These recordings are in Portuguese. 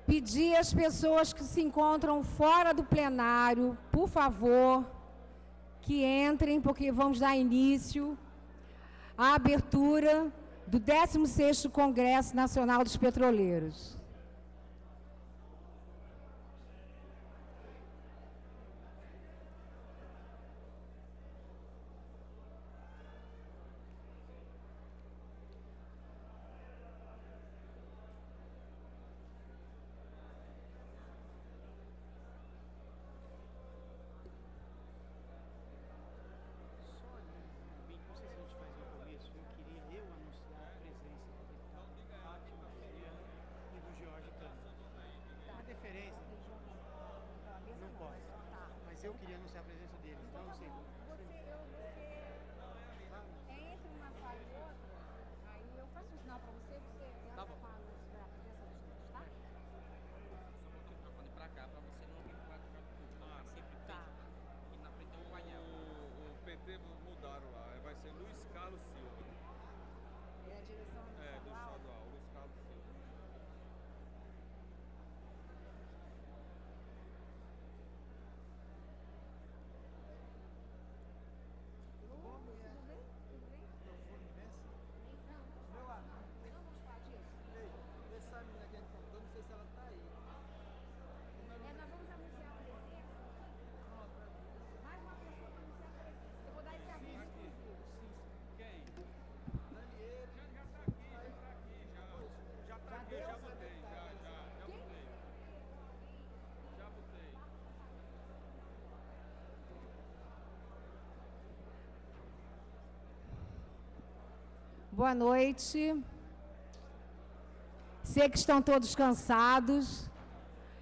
Pedir às pessoas que se encontram fora do plenário, por favor, que entrem, porque vamos dar início à abertura do 16º Congresso Nacional dos Petroleiros. Eu queria anunciar a presença deles, então não sei. Entre uma sala e outra, aí eu faço um sinal para você, você entra com a presença dos dois, tá? Só botar o microfone pra cá, pra você não vir pra cá do público. Sempre tem. Aqui na frente tem um painel. O PT mudaram lá, vai ser Luiz Carlos Silva. É a direção do estadual, Luiz Carlos Silva. Boa noite. Sei que estão todos cansados.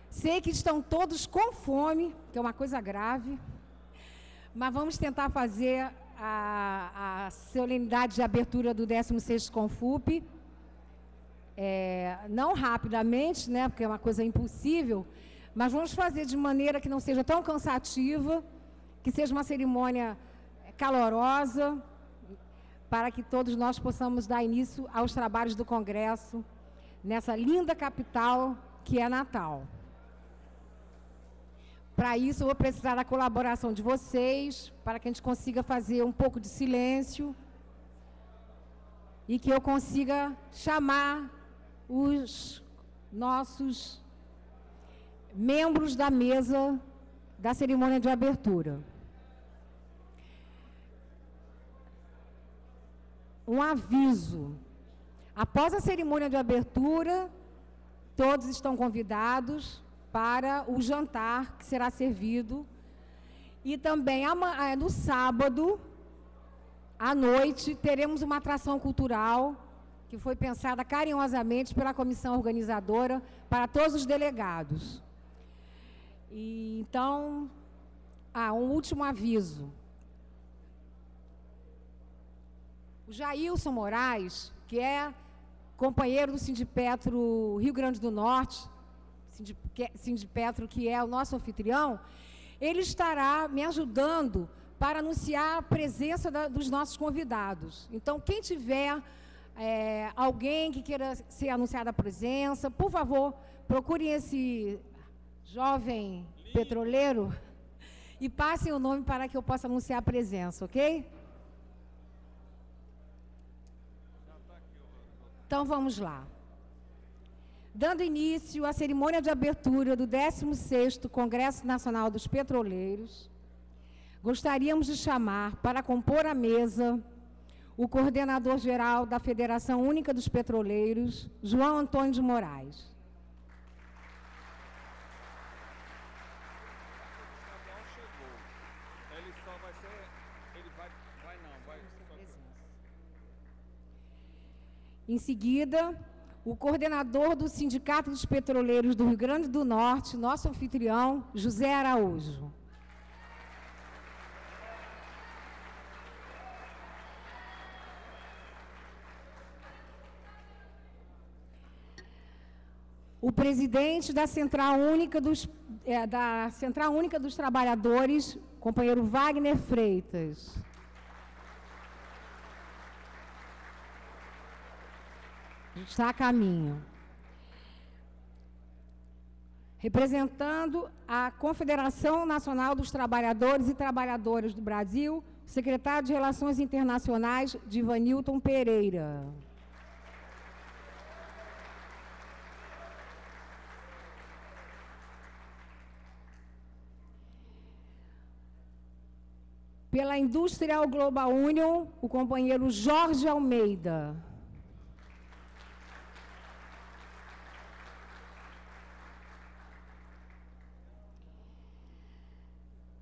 Sei que estão todos com fome, que é uma coisa grave. Mas vamos tentar fazer a solenidade de abertura do 16º Confup. Não rapidamente, né, porque é uma coisa impossível, mas vamos fazer de maneira que não seja tão cansativa, que seja uma cerimônia calorosa, para que todos nós possamos dar início aos trabalhos do Congresso, nessa linda capital que é Natal. Para isso, eu vou precisar da colaboração de vocês, para que a gente consiga fazer um pouco de silêncio e que eu consiga chamar os nossos membros da mesa da cerimônia de abertura. Um aviso. Após a cerimônia de abertura, todos estão convidados para o jantar que será servido. E também no sábado, à noite, teremos uma atração cultural que foi pensada carinhosamente pela comissão organizadora para todos os delegados. E, então, um último aviso. O Jailson Moraes, que é companheiro do Sindipetro Rio Grande do Norte, Sindipetro que é o nosso anfitrião, ele estará me ajudando para anunciar a presença dos nossos convidados. Então, quem tiver alguém que queira ser anunciada a presença, por favor, procurem esse jovem petroleiro e passem o nome para que eu possa anunciar a presença, ok? Então, vamos lá. Dando início à cerimônia de abertura do 16º Congresso Nacional dos Petroleiros, gostaríamos de chamar para compor a mesa o coordenador-geral da Federação Única dos Petroleiros, João Antônio de Moraes. Em seguida, o coordenador do Sindicato dos Petroleiros do Rio Grande do Norte, nosso anfitrião, José Araújo. O presidente da Central Única dos Trabalhadores, companheiro Wagner Freitas. Está a caminho. Representando a Confederação Nacional dos Trabalhadores e Trabalhadoras do Brasil, o secretário de Relações Internacionais, Divanilton Pereira. Pela Industrial Global Union, o companheiro Jorge Almeida.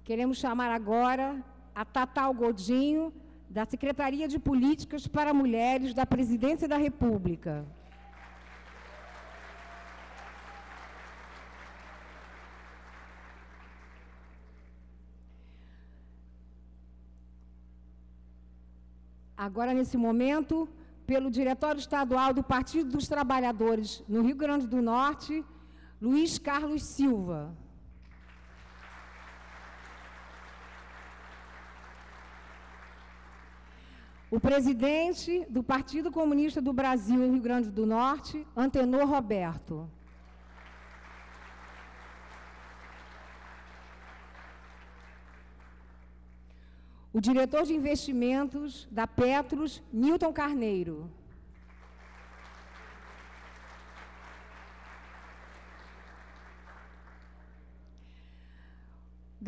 Queremos chamar agora a Tatal Godinho, da Secretaria de Políticas para Mulheres da Presidência da República. Agora, nesse momento, pelo Diretório Estadual do Partido dos Trabalhadores no Rio Grande do Norte, Luiz Carlos Silva. O presidente do Partido Comunista do Brasil no Rio Grande do Norte, Antenor Roberto. O diretor de investimentos da Petros, Nilton Carneiro.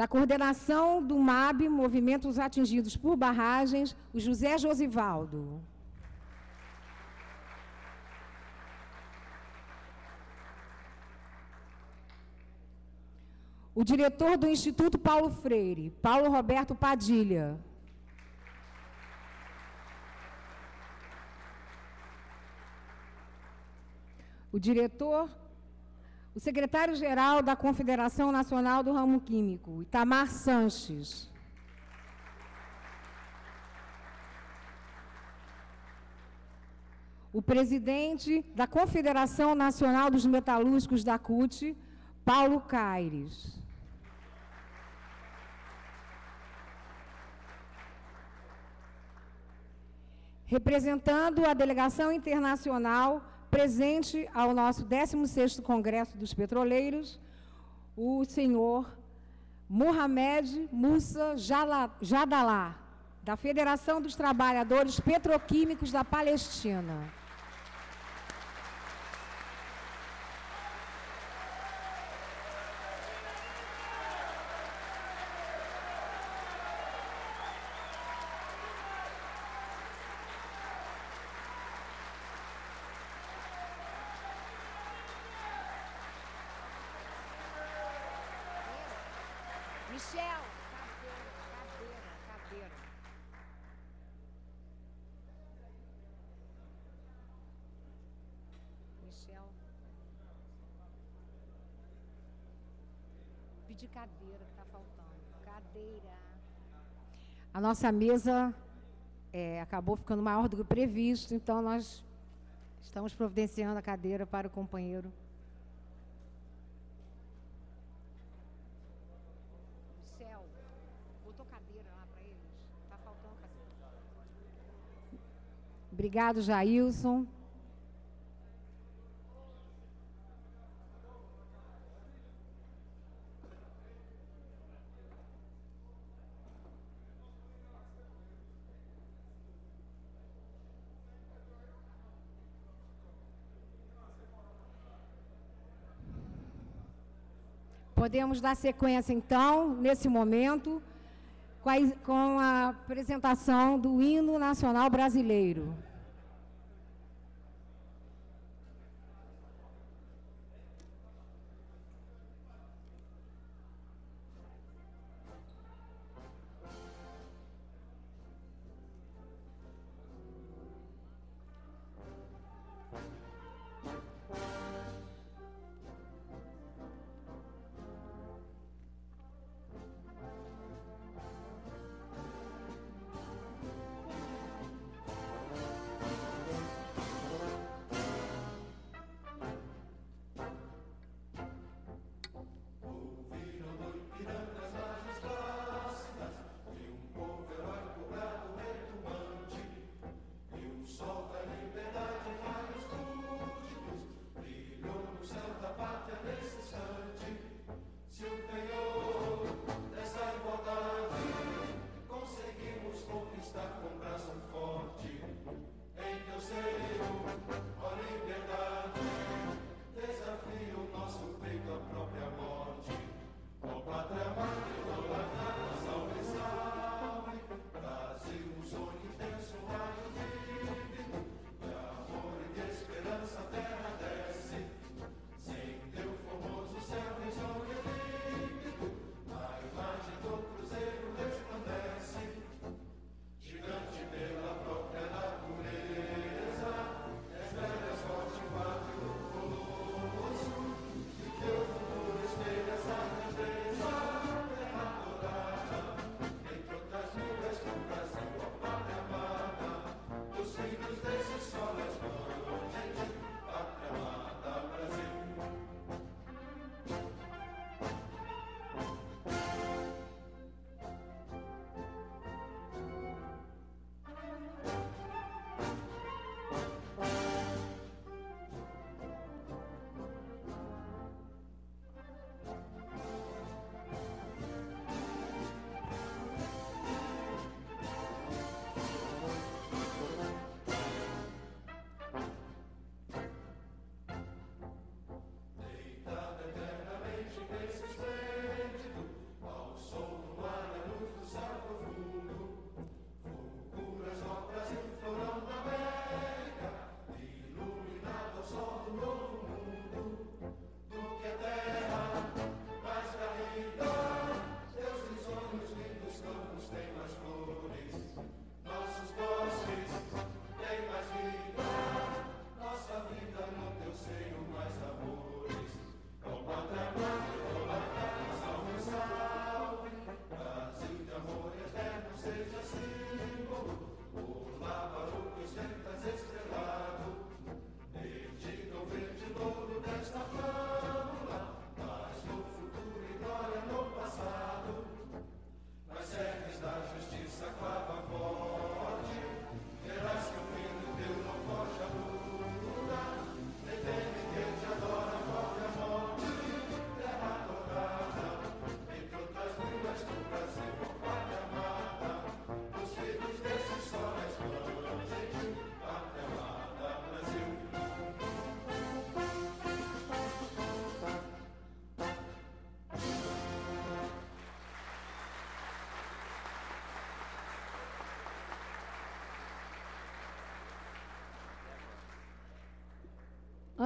Da coordenação do MAB, Movimentos Atingidos por Barragens, o José Josivaldo. O diretor do Instituto Paulo Freire, Paulo Roberto Padilha. O secretário-geral da Confederação Nacional do Ramo Químico, Itamar Sanches. O presidente da Confederação Nacional dos Metalúrgicos da CUT, Paulo Caires. Representando a delegação internacional presente ao nosso 16º Congresso dos Petroleiros, o senhor Mohamed Musa Jadalá, da Federação dos Trabalhadores Petroquímicos da Palestina. Michel, cadeira. Michel. Pedir cadeira, que está faltando. Cadeira. A nossa mesa acabou ficando maior do que previsto, então nós estamos providenciando a cadeira para o companheiro. Obrigado, Jailson. Podemos dar sequência, então, nesse momento, com a apresentação do Hino Nacional Brasileiro.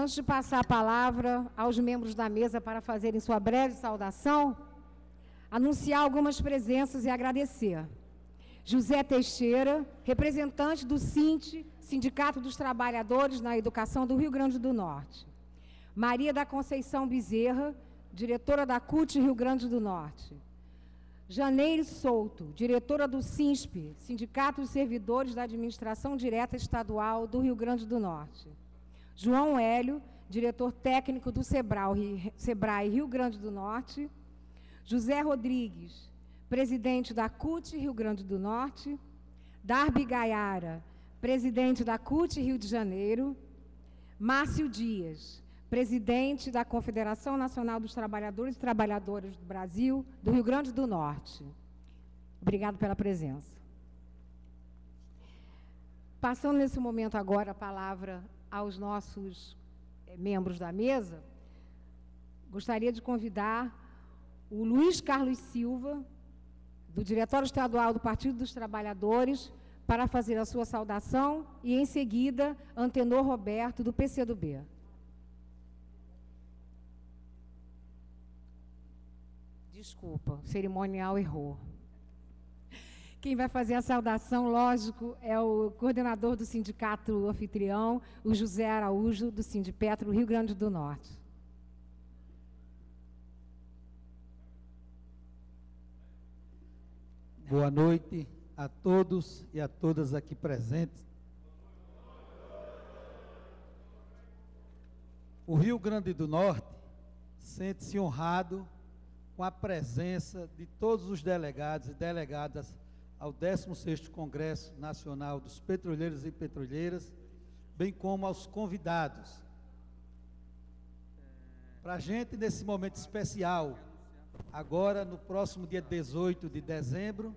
Antes de passar a palavra aos membros da mesa para fazerem sua breve saudação, anunciar algumas presenças e agradecer. José Teixeira, representante do SINT, Sindicato dos Trabalhadores na Educação do Rio Grande do Norte. Maria da Conceição Bezerra, diretora da CUT Rio Grande do Norte. Janeire Souto, diretora do SINSP, Sindicato dos Servidores da Administração Direta Estadual do Rio Grande do Norte. João Hélio, diretor técnico do SEBRAE Rio Grande do Norte. José Rodrigues, presidente da CUT Rio Grande do Norte. Darby Gaiara, presidente da CUT Rio de Janeiro. Márcio Dias, presidente da Confederação Nacional dos Trabalhadores e Trabalhadoras do Brasil, do Rio Grande do Norte. Obrigado pela presença. Passando nesse momento agora a palavra aos nossos membros da mesa, gostaria de convidar o Luiz Carlos Silva, do Diretório Estadual do Partido dos Trabalhadores, para fazer a sua saudação, e, em seguida, Antenor Roberto, do PCdoB. Desculpa, o cerimonial errou. Quem vai fazer a saudação, lógico, é o coordenador do sindicato anfitrião, o José Araújo, do Sindipetro, Rio Grande do Norte. Boa noite a todos e a todas aqui presentes. O Rio Grande do Norte sente-se honrado com a presença de todos os delegados e delegadas ao 16º Congresso Nacional dos Petroleiros e Petroleiras, bem como aos convidados. Para a gente, nesse momento especial, agora, no próximo dia 18 de dezembro,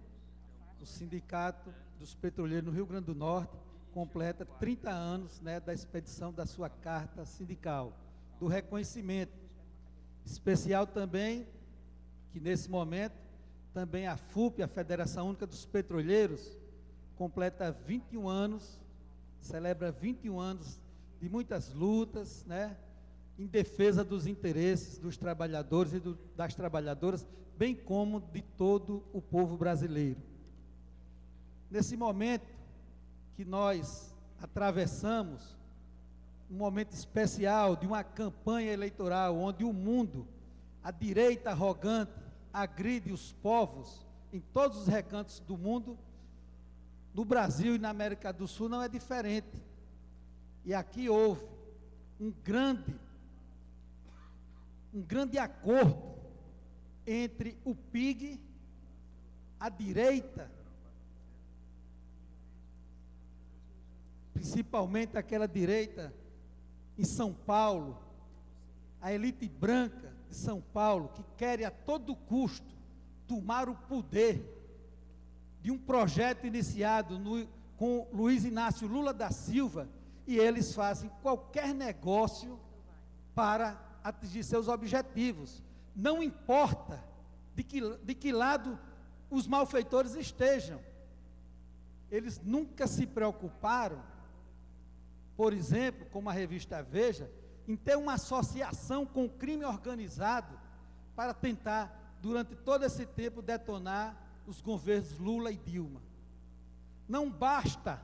o Sindicato dos Petroleiros no Rio Grande do Norte completa 30 anos, da expedição da sua carta sindical, do reconhecimento. Especial também, que nesse momento, também a FUP, a Federação Única dos Petroleiros, completa 21 anos, celebra 21 anos de muitas lutas, em defesa dos interesses dos trabalhadores e das trabalhadoras, bem como de todo o povo brasileiro. Nesse momento que nós atravessamos, um momento especial de uma campanha eleitoral, onde o mundo, a direita arrogante, agride os povos em todos os recantos do mundo, no Brasil e na América do Sul não é diferente. E aqui houve um grande acordo entre o PIG, a direita, principalmente aquela direita em São Paulo, a elite branca de São Paulo, que querem a todo custo tomar o poder de um projeto iniciado com Luiz Inácio Lula da Silva, e eles fazem qualquer negócio para atingir seus objetivos. Não importa de que lado os malfeitores estejam. Eles nunca se preocuparam, por exemplo, como a revista Veja, em ter uma associação com o crime organizado para tentar, durante todo esse tempo, detonar os governos Lula e Dilma. Não basta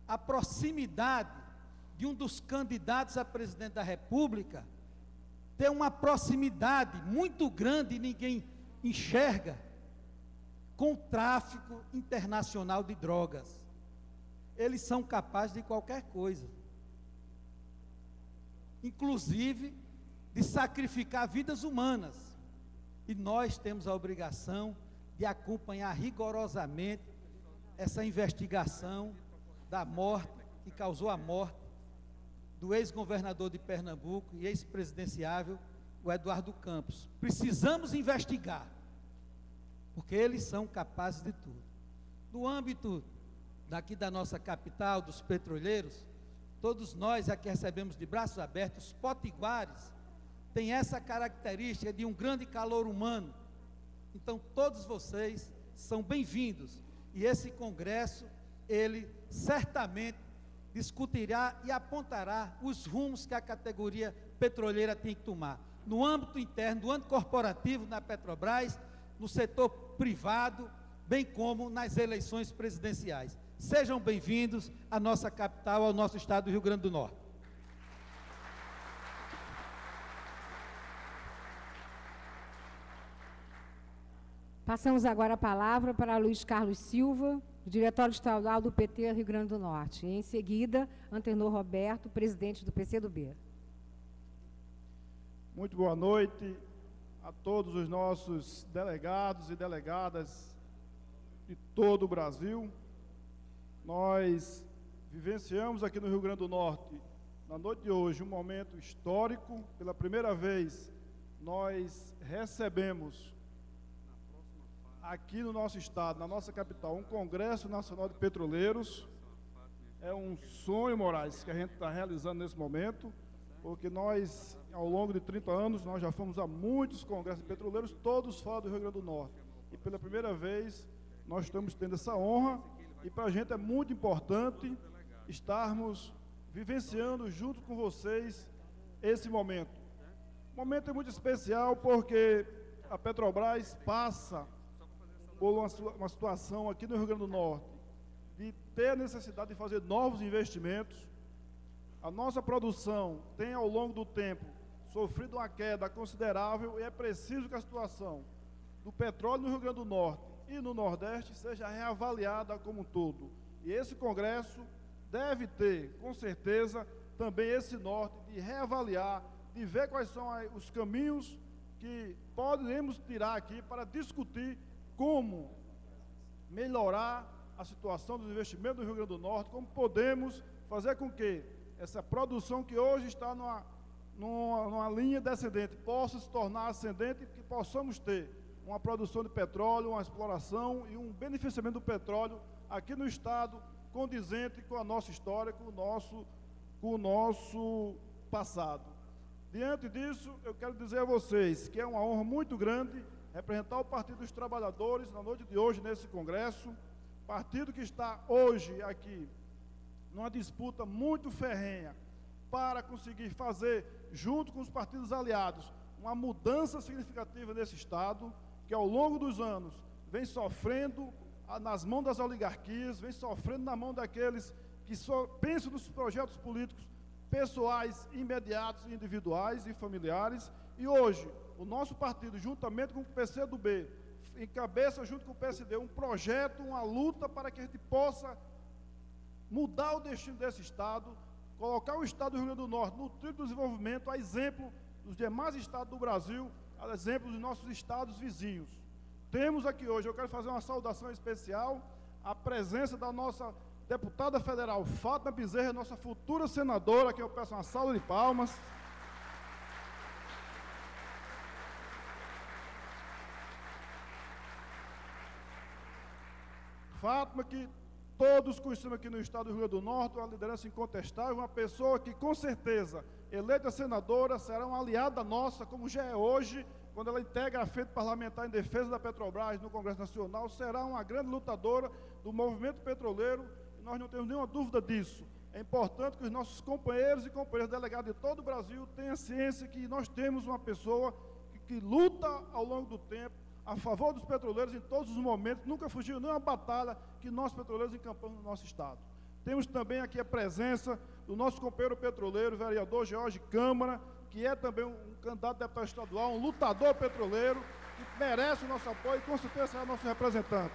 a proximidade de um dos candidatos a presidente da República ter uma proximidade muito grande e ninguém enxerga com o tráfico internacional de drogas. Eles são capazes de qualquer coisa, inclusive de sacrificar vidas humanas, e nós temos a obrigação de acompanhar rigorosamente essa investigação da morte, que causou a morte do ex-governador de Pernambuco e ex-presidenciável, o Eduardo Campos. Precisamos investigar, porque eles são capazes de tudo. No âmbito daqui da nossa capital, dos petroleiros, todos nós aqui recebemos de braços abertos. Os potiguares têm essa característica de um grande calor humano. Então, todos vocês são bem-vindos. E esse congresso, ele certamente discutirá e apontará os rumos que a categoria petroleira tem que tomar, no âmbito interno, no âmbito corporativo na Petrobras, no setor privado, bem como nas eleições presidenciais. Sejam bem-vindos à nossa capital, ao nosso estado do Rio Grande do Norte. Passamos agora a palavra para Luiz Carlos Silva, diretório estadual do PT Rio Grande do Norte. E, em seguida, Antenor Roberto, presidente do PCdoB. Muito boa noite a todos os nossos delegados e delegadas de todo o Brasil. Nós vivenciamos aqui no Rio Grande do Norte, na noite de hoje, um momento histórico. Pela primeira vez, nós recebemos aqui no nosso estado, na nossa capital, um Congresso Nacional de Petroleiros. É um sonho, Moraes, que a gente está realizando nesse momento, porque nós, ao longo de 30 anos, nós já fomos a muitos congressos de petroleiros, todos fora do Rio Grande do Norte. E pela primeira vez, nós estamos tendo essa honra, e para a gente é muito importante estarmos vivenciando junto com vocês esse momento. O momento é muito especial porque a Petrobras passa por uma situação aqui no Rio Grande do Norte de ter a necessidade de fazer novos investimentos. A nossa produção tem, ao longo do tempo, sofrido uma queda considerável e é preciso que a situação do petróleo no Rio Grande do Norte e no Nordeste seja reavaliada como um todo. E esse Congresso deve ter, com certeza, também esse norte de reavaliar, de ver quais são os caminhos que podemos tirar aqui para discutir como melhorar a situação dos investimentos do Rio Grande do Norte, como podemos fazer com que essa produção que hoje está numa linha descendente possa se tornar ascendente, que possamos ter uma produção de petróleo, uma exploração e um beneficiamento do petróleo aqui no estado, condizente com a nossa história, com o nosso passado. Diante disso, eu quero dizer a vocês que é uma honra muito grande representar o Partido dos Trabalhadores na noite de hoje nesse congresso, partido que está hoje aqui numa disputa muito ferrenha para conseguir fazer, junto com os partidos aliados, uma mudança significativa nesse estado, que ao longo dos anos vem sofrendo nas mãos das oligarquias, vem sofrendo na mão daqueles que só pensam nos projetos políticos pessoais, imediatos, individuais e familiares. E hoje, o nosso partido, juntamente com o PCdoB, encabeça junto com o PSD um projeto, uma luta para que a gente possa mudar o destino desse estado, colocar o estado do Rio Grande do Norte no trilho do desenvolvimento, a exemplo dos demais estados do Brasil, a exemplo dos nossos estados vizinhos. Temos aqui hoje, eu quero fazer uma saudação especial, a presença da nossa deputada federal, Fátima Bezerra, nossa futura senadora, que eu peço uma salva de palmas. Fátima, que todos conhecemos aqui no estado do Rio Grande do Norte, uma liderança incontestável, uma pessoa que, com certeza, eleita senadora, será uma aliada nossa, como já é hoje, quando ela integra a frente parlamentar em defesa da Petrobras no Congresso Nacional, será uma grande lutadora do movimento petroleiro, e nós não temos nenhuma dúvida disso. É importante que os nossos companheiros e companheiras delegados de todo o Brasil tenham ciência que nós temos uma pessoa que luta ao longo do tempo a favor dos petroleiros em todos os momentos, nunca fugiu nenhuma batalha que nós petroleiros encampamos no nosso estado. Temos também aqui a presença do nosso companheiro petroleiro, vereador George Câmara, que é também um candidato a deputado estadual, um lutador petroleiro, que merece o nosso apoio e com certeza será nosso representante.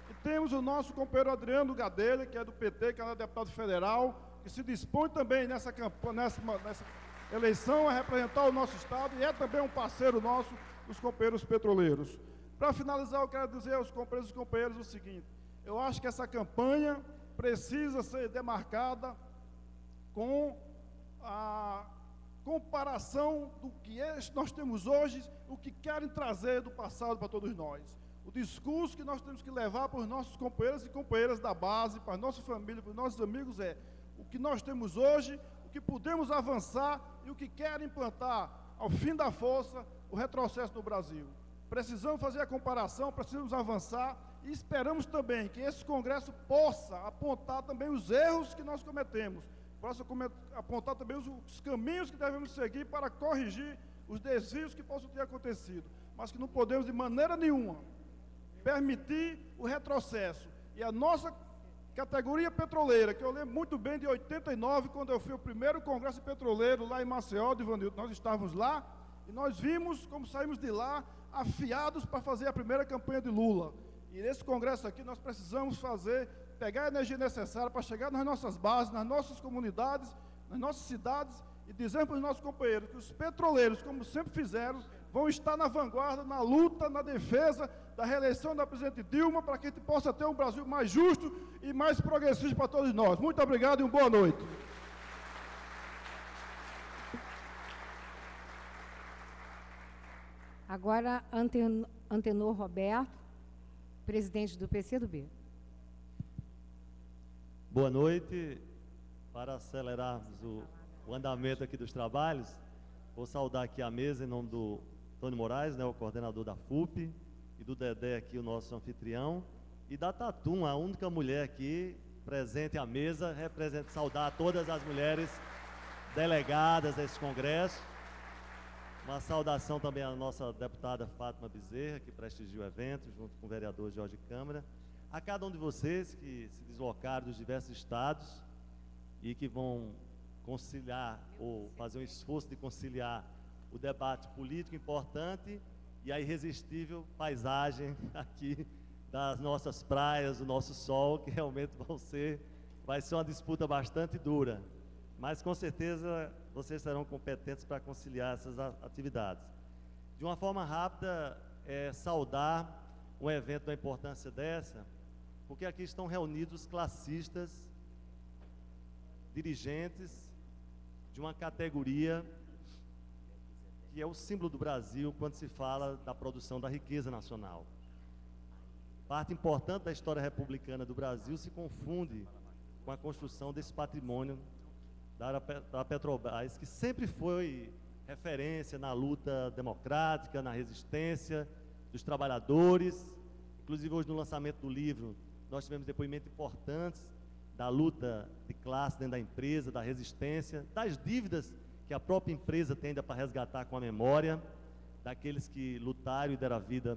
E temos o nosso companheiro Adriano Gadelha, que é do PT, que é deputado federal, que se dispõe também nessa eleição a representar o nosso estado e é também um parceiro nosso dos companheiros petroleiros. Para finalizar, eu quero dizer aos companheiros e companheiras o seguinte: eu acho que essa campanha precisa ser demarcada com a comparação do que nós temos hoje, o que querem trazer do passado para todos nós. O discurso que nós temos que levar para os nossos companheiros e companheiras da base, para a nossa família, para os nossos amigos é o que nós temos hoje, o que podemos avançar e o que querem implantar ao fim da força o retrocesso no Brasil. Precisamos fazer a comparação, precisamos avançar e esperamos também que esse congresso possa apontar também os erros que nós cometemos, possa apontar também os caminhos que devemos seguir para corrigir os desvios que possam ter acontecido, mas que não podemos de maneira nenhuma permitir o retrocesso. E a nossa categoria petroleira, que eu lembro muito bem de 89, quando eu fui ao primeiro congresso petroleiro lá em Maceió, de Ivanildo, nós estávamos lá e nós vimos como saímos de lá afiados para fazer a primeira campanha de Lula. E nesse congresso aqui nós precisamos pegar a energia necessária para chegar nas nossas bases, nas nossas comunidades, nas nossas cidades e dizer para os nossos companheiros que os petroleiros, como sempre fizeram, vão estar na vanguarda, na luta, na defesa da reeleição da presidente Dilma, para que a gente possa ter um Brasil mais justo e mais progressista para todos nós. Muito obrigado e uma boa noite. Agora, Antenor Roberto, presidente do PCdoB. Boa noite. Para acelerarmos o andamento aqui dos trabalhos, vou saudar aqui a mesa em nome do Tony Moraes, né, o coordenador da FUP, e do Dedé aqui, o nosso anfitrião, e da Tatum, a única mulher aqui presente à mesa, saudar todas as mulheres delegadas a esse congresso. Uma saudação também à nossa deputada Fátima Bezerra, que prestigiou o evento, junto com o vereador Jorge Câmara. A cada um de vocês que se deslocaram dos diversos estados e que vão conciliar, ou fazer um esforço de conciliar o debate político importante e a irresistível paisagem aqui das nossas praias, do nosso sol, que realmente vai ser uma disputa bastante dura. Mas com certeza vocês serão competentes para conciliar essas atividades. De uma forma rápida, saudar um evento da importância dessa, porque aqui estão reunidos classistas, dirigentes de uma categoria que é o símbolo do Brasil quando se fala da produção da riqueza nacional. Parte importante da história republicana do Brasil se confunde com a construção desse patrimônio da Petrobras, que sempre foi referência na luta democrática, na resistência dos trabalhadores. Inclusive hoje no lançamento do livro nós tivemos depoimentos importantes da luta de classe dentro da empresa, da resistência, das dívidas que a própria empresa tem ainda para resgatar com a memória, daqueles que lutaram e deram a vida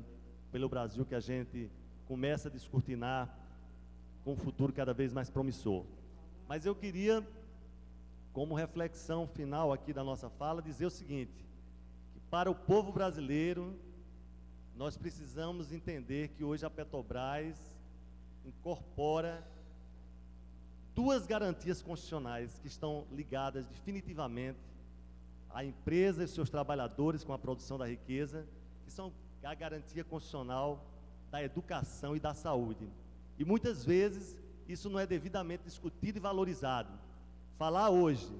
pelo Brasil, que a gente começa a descortinar com um futuro cada vez mais promissor. Mas eu queria, como reflexão final aqui da nossa fala, dizer o seguinte, que para o povo brasileiro, nós precisamos entender que hoje a Petrobras incorpora duas garantias constitucionais que estão ligadas definitivamente à empresa e seus trabalhadores com a produção da riqueza, que são a garantia constitucional da educação e da saúde. E muitas vezes isso não é devidamente discutido e valorizado. Falar hoje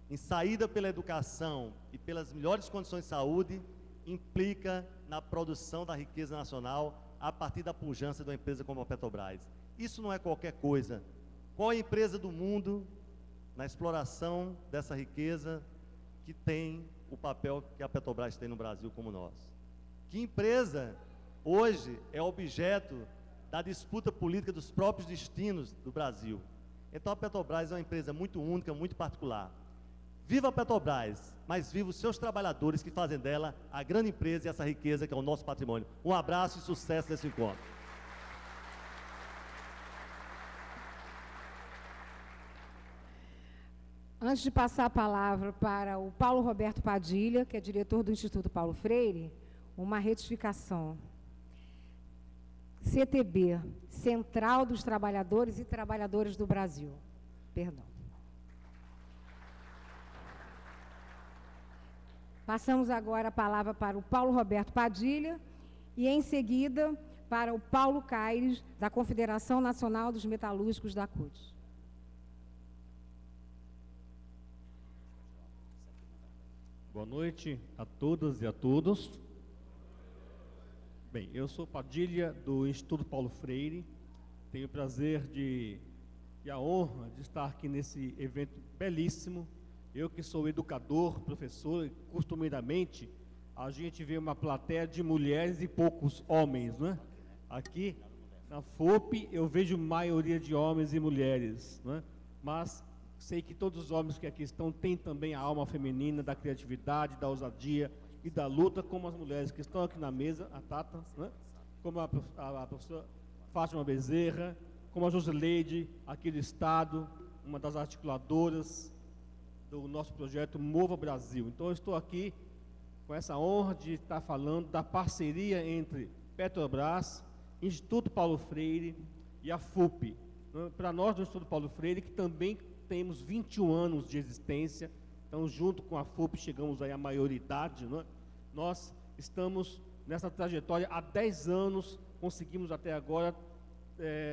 em saída pela educação e pelas melhores condições de saúde implica na produção da riqueza nacional a partir da pujança de uma empresa como a Petrobras. Isso não é qualquer coisa. Qual é a empresa do mundo na exploração dessa riqueza que tem o papel que a Petrobras tem no Brasil como nós? Que empresa hoje é objeto da disputa política dos próprios destinos do Brasil? Então a Petrobras é uma empresa muito única, muito particular. Viva a Petrobras, mas viva os seus trabalhadores que fazem dela a grande empresa e essa riqueza que é o nosso patrimônio. Um abraço e sucesso nesse encontro. Antes de passar a palavra para o Paulo Roberto Padilha, que é diretor do Instituto Paulo Freire, uma retificação. CTB, Central dos Trabalhadores e Trabalhadoras do Brasil. Perdão. Passamos agora a palavra para o Paulo Roberto Padilha e, em seguida, para o Paulo Caires, da Confederação Nacional dos Metalúrgicos da CUT. Boa noite a todas e a todos. Bem, eu sou Padilha, do Instituto Paulo Freire. Tenho o prazer e a honra de estar aqui nesse evento belíssimo. Eu que sou educador, professor, e costumeiramente a gente vê uma plateia de mulheres e poucos homens, né? Aqui, na FUP, eu vejo maioria de homens e mulheres, né? Mas sei que todos os homens que aqui estão têm também a alma feminina, da criatividade, da ousadia e da luta, como as mulheres que estão aqui na mesa, a Tata, né? Como a professora Fátima Bezerra, como a Josileide, aqui do Estado, uma das articuladoras do nosso projeto Mova Brasil. Então, eu estou aqui com essa honra de estar falando da parceria entre Petrobras, Instituto Paulo Freire e a FUP. Para nós do Instituto Paulo Freire, que também temos 21 anos de existência, então junto com a FUP chegamos aí à maioridade, né? Nós estamos nessa trajetória há 10 anos, conseguimos até agora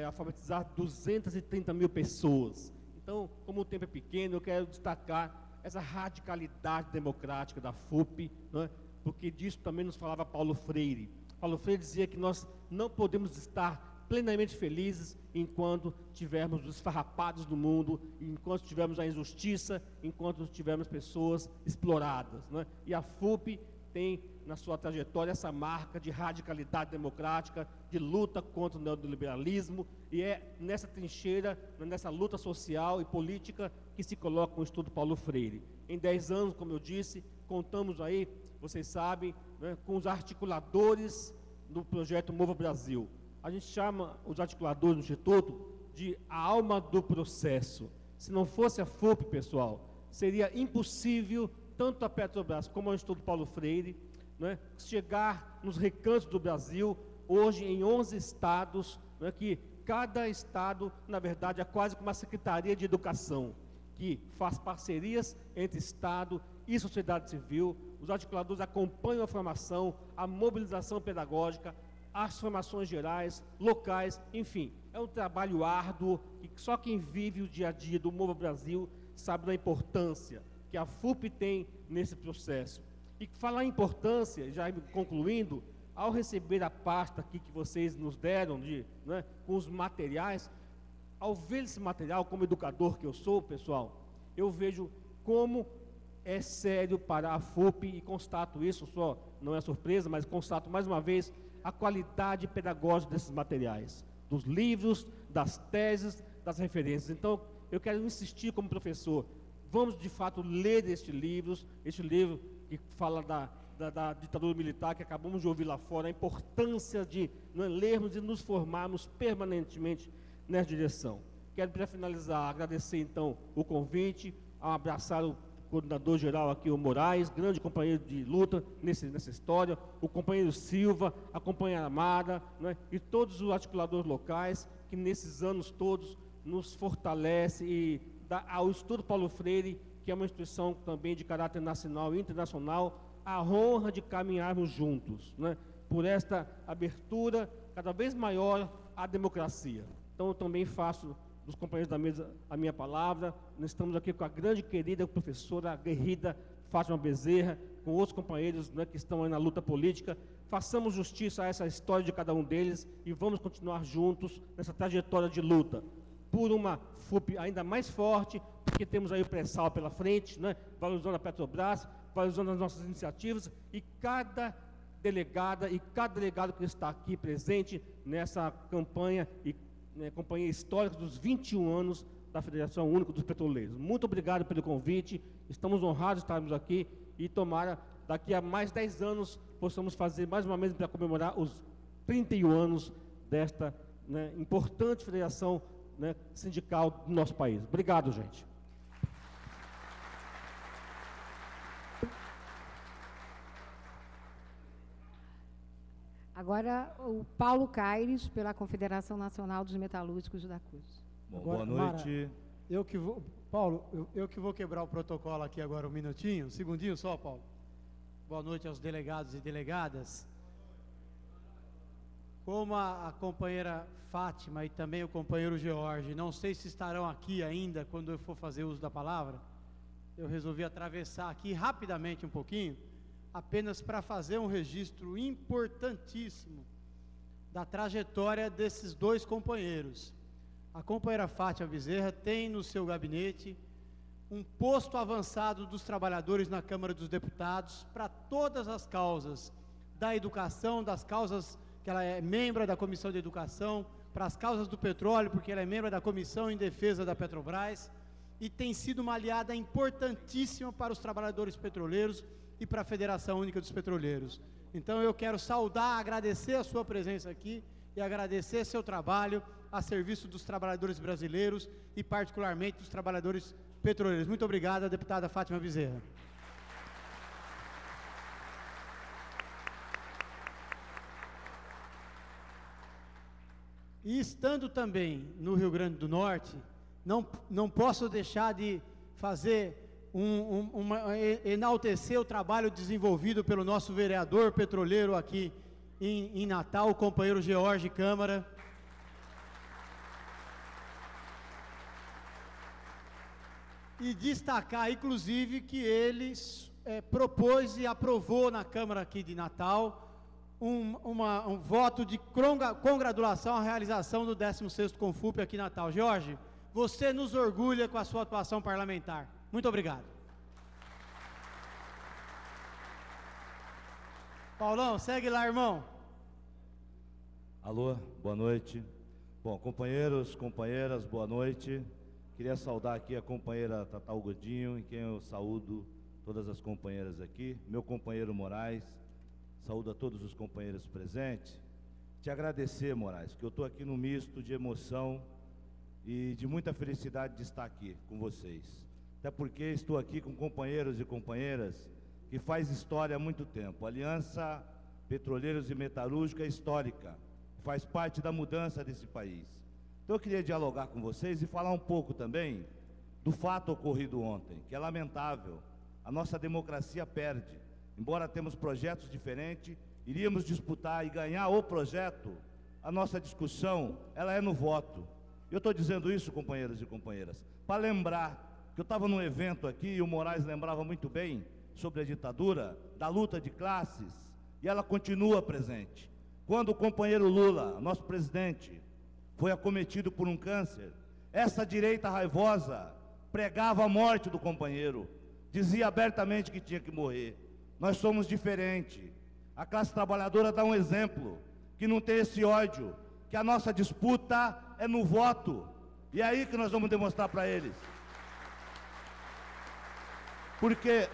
alfabetizar 230 mil pessoas. Então, como o tempo é pequeno, eu quero destacar essa radicalidade democrática da FUP, né? Porque disso também nos falava Paulo Freire. Paulo Freire dizia que nós não podemos estar plenamente felizes enquanto tivermos os esfarrapados do mundo, enquanto tivermos a injustiça, enquanto tivermos pessoas exploradas, né? E a FUP tem na sua trajetória essa marca de radicalidade democrática, de luta contra o neoliberalismo, e é nessa trincheira, nessa luta social e política que se coloca o Instituto Paulo Freire. Em 10 anos, como eu disse, contamos aí, vocês sabem, né, com os articuladores do projeto Mova Brasil. A gente chama os articuladores do Instituto de a alma do processo. Se não fosse a FUP, pessoal, seria impossível tanto a Petrobras como o Instituto Paulo Freire, né, chegar nos recantos do Brasil, hoje em 11 estados, né, que cada estado, na verdade, é quase como uma secretaria de educação, que faz parcerias entre Estado e sociedade civil. Os articuladores acompanham a formação, a mobilização pedagógica, as formações gerais, locais, enfim. É um trabalho árduo que só quem vive o dia a dia do Mova Brasil sabe da importância que a FUP tem nesse processo. E falar em importância, já concluindo, ao receber a pasta aqui que vocês nos deram, né, com os materiais, ao ver esse material, como educador que eu sou, pessoal, eu vejo como é sério para a FUP, e constato isso, só não é surpresa, mas constato mais uma vez a qualidade pedagógica desses materiais, dos livros, das teses, das referências. Então, eu quero insistir como professor, vamos de fato ler este livro que fala da ditadura militar, que acabamos de ouvir lá fora, a importância de lermos e nos formarmos permanentemente nessa direção. Quero, para finalizar, agradecer então o convite, abraçar o coordenador geral aqui, o Moraes, grande companheiro de luta nessa história, o companheiro Silva, a companheira Amada, né, e todos os articuladores locais que nesses anos todos nos fortalece e dá ao Instituto Paulo Freire, que é uma instituição também de caráter nacional e internacional, a honra de caminharmos juntos, né, por esta abertura cada vez maior à democracia. Então, eu também faço dos companheiros da mesa a minha palavra. Nós estamos aqui com a grande querida professora aguerrida Fátima Bezerra, com outros companheiros, né, que estão aí na luta política. Façamos justiça a essa história de cada um deles e vamos continuar juntos nessa trajetória de luta por uma FUP ainda mais forte, porque temos aí o pré-sal pela frente, né, valorizando a Petrobras, valorizando as nossas iniciativas, e cada delegada e cada delegado que está aqui presente nessa campanha companhia histórica dos 21 anos da Federação Única dos Petroleiros. Muito obrigado pelo convite, estamos honrados de estarmos aqui, e tomara, daqui a mais 10 anos, possamos fazer mais uma mesa para comemorar os 31 anos desta, né, importante federação, né, sindical do nosso país. Obrigado, gente. Agora, o Paulo Caires, pela Confederação Nacional dos Metalúrgicos da CUT. Bom, Agora, boa noite. Mara, Paulo, eu que vou quebrar o protocolo aqui agora um minutinho, um segundinho só, Paulo. Boa noite aos delegados e delegadas. Como a companheira Fátima e também o companheiro George, não sei se estarão aqui ainda quando eu for fazer uso da palavra, eu resolvi atravessar aqui rapidamente um pouquinho, apenas para fazer um registro importantíssimo da trajetória desses dois companheiros. A companheira Fátima Bezerra tem no seu gabinete um posto avançado dos trabalhadores na Câmara dos Deputados para todas as causas da educação, das causas que ela é membro da Comissão de Educação, para as causas do petróleo, porque ela é membro da Comissão em Defesa da Petrobras, e tem sido uma aliada importantíssima para os trabalhadores petroleiros e para a Federação Única dos Petroleiros. Então eu quero saudar, agradecer a sua presença aqui e agradecer seu trabalho a serviço dos trabalhadores brasileiros e particularmente dos trabalhadores petroleiros. Muito obrigado, deputada Fátima Bezerra. E estando também no Rio Grande do Norte, não posso deixar de fazer enaltecer o trabalho desenvolvido pelo nosso vereador petroleiro aqui em Natal, o companheiro George Câmara. E destacar, inclusive, que ele propôs e aprovou na Câmara aqui de Natal um voto de congratulação à realização do 16º Confup aqui em Natal. Jorge, você nos orgulha com a sua atuação parlamentar. Muito obrigado. Paulão, segue lá, irmão. Alô, boa noite. Bom, companheiros, companheiras, boa noite. Queria saudar aqui a companheira Tatal Godinho, em quem eu saúdo todas as companheiras aqui. Meu companheiro Moraes, saúdo a todos os companheiros presentes. Te agradecer, Moraes, que eu estou aqui no misto de emoção e de muita felicidade de estar aqui com vocês. Até porque estou aqui com companheiros e companheiras que faz história há muito tempo. A Aliança Petroleiros e Metalúrgica é histórica, faz parte da mudança desse país. Então eu queria dialogar com vocês e falar um pouco também do fato ocorrido ontem, que é lamentável. A nossa democracia perde. Embora temos projetos diferentes, iríamos disputar e ganhar o projeto, a nossa discussão, ela é no voto. Eu estou dizendo isso, companheiros e companheiras, para lembrar que eu estava num evento aqui e o Moraes lembrava muito bem sobre a ditadura, da luta de classes, e ela continua presente. Quando o companheiro Lula, nosso presidente, foi acometido por um câncer, essa direita raivosa pregava a morte do companheiro, dizia abertamente que tinha que morrer. Nós somos diferentes. A classe trabalhadora dá um exemplo, que não tem esse ódio, que a nossa disputa é no voto, e é aí que nós vamos demonstrar para eles. Porque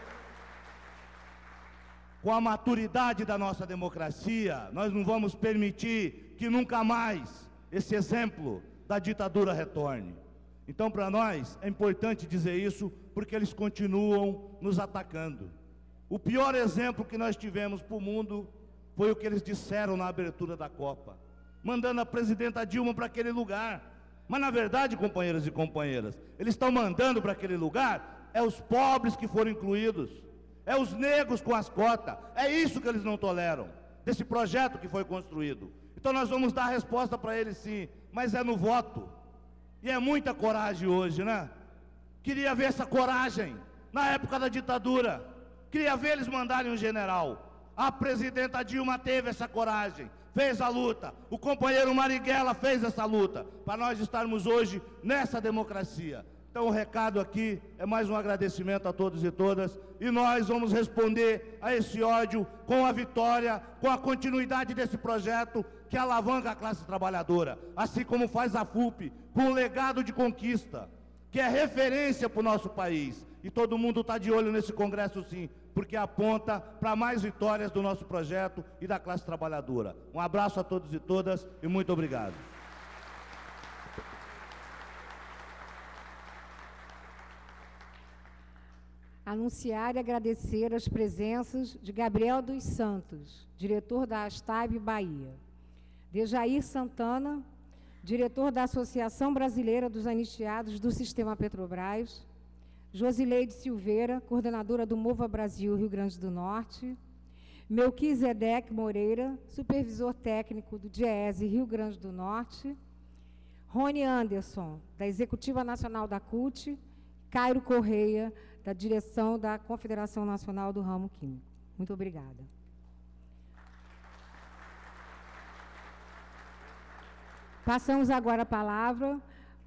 com a maturidade da nossa democracia, nós não vamos permitir que nunca mais esse exemplo da ditadura retorne. Então, para nós, é importante dizer isso, porque eles continuam nos atacando. O pior exemplo que nós tivemos para o mundo foi o que eles disseram na abertura da Copa, mandando a presidenta Dilma para aquele lugar. Mas, na verdade, companheiros e companheiras, eles estão mandando para aquele lugar, é os pobres que foram incluídos, é os negros com as cotas, é isso que eles não toleram, desse projeto que foi construído. Então nós vamos dar a resposta para eles sim, mas é no voto. E é muita coragem hoje, né? Queria ver essa coragem na época da ditadura, queria ver eles mandarem um general. A presidenta Dilma teve essa coragem, fez a luta, o companheiro Marighella fez essa luta, para nós estarmos hoje nessa democracia. Então o recado aqui é mais um agradecimento a todos e todas, e nós vamos responder a esse ódio com a vitória, com a continuidade desse projeto que alavanca a classe trabalhadora, assim como faz a FUP, com um legado de conquista, que é referência para o nosso país. E todo mundo está de olho nesse congresso sim, porque aponta para mais vitórias do nosso projeto e da classe trabalhadora. Um abraço a todos e todas e muito obrigado. Anunciar e agradecer as presenças de Gabriel dos Santos, diretor da Astab Bahia, Dejair Santana, diretor da Associação Brasileira dos Anistiados do Sistema Petrobras, Josileide Silveira, coordenadora do Mova Brasil Rio Grande do Norte, Melquisedeque Moreira, supervisor técnico do DIEESE Rio Grande do Norte, Rony Anderson, da Executiva Nacional da CUT, Cairo Correia, da direção da Confederação Nacional do Ramo Químico. Muito obrigada. Passamos agora a palavra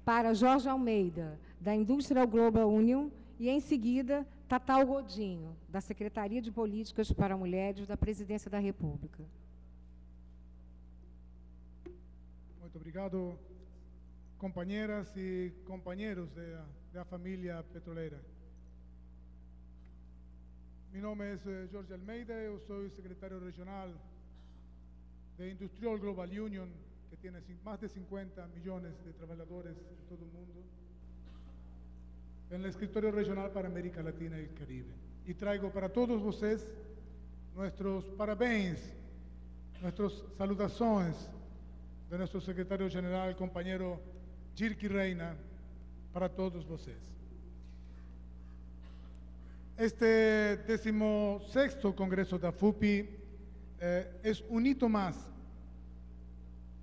para Jorge Almeida, da Industrial Global Union, e, em seguida, Tatal Godinho, da Secretaria de Políticas para Mulheres da Presidência da República. Muito obrigado, companheiras e companheiros da família petroleira. Meu nome é Jorge Almeida, eu sou secretário regional da Industrial Global Union, que tem mais de 50 milhões de trabalhadores em todo o mundo, en el escritorio regional para América Latina y el Caribe. Y traigo para todos ustedes nuestros parabéns, nuestras salutaciones de nuestro secretario general, el compañero Jirki Reina, para todos ustedes. Este 16º Congreso de FUPI es un hito más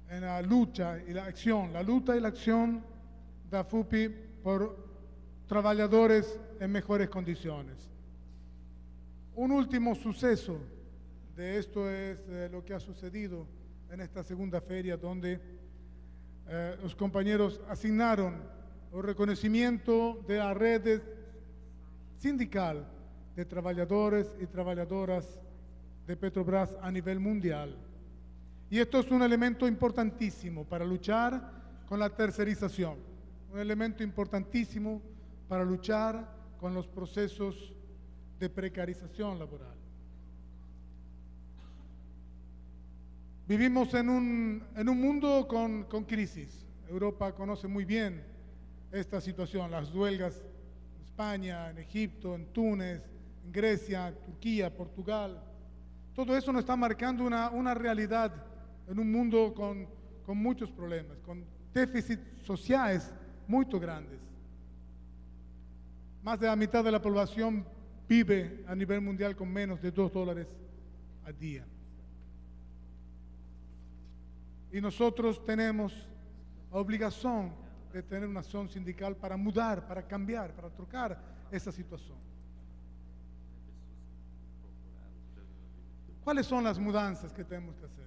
en la lucha y la acción, de FUPI por trabajadores en mejores condiciones. Un último suceso de esto es lo que ha sucedido en esta segunda feria, donde los compañeros asignaron el reconocimiento de la red sindical de trabajadores y trabajadoras de Petrobras a nivel mundial. Y esto es un elemento importantísimo para luchar con la tercerización, un elemento importantísimo para luchar con los procesos de precarización laboral. Vivimos en un mundo con crisis. Europa conoce muy bien esta situación, las huelgas en España, en Egipto, en Túnez, en Grecia, Turquía, Portugal. Todo eso nos está marcando una realidad en un mundo con muchos problemas, con déficits sociales muy grandes. Más de la mitad de la población vive a nivel mundial con menos de $2 al día. Y nosotros tenemos la obligación de tener una acción sindical para mudar, para cambiar, para trocar esa situación. ¿Cuáles son las mudanzas que tenemos que hacer?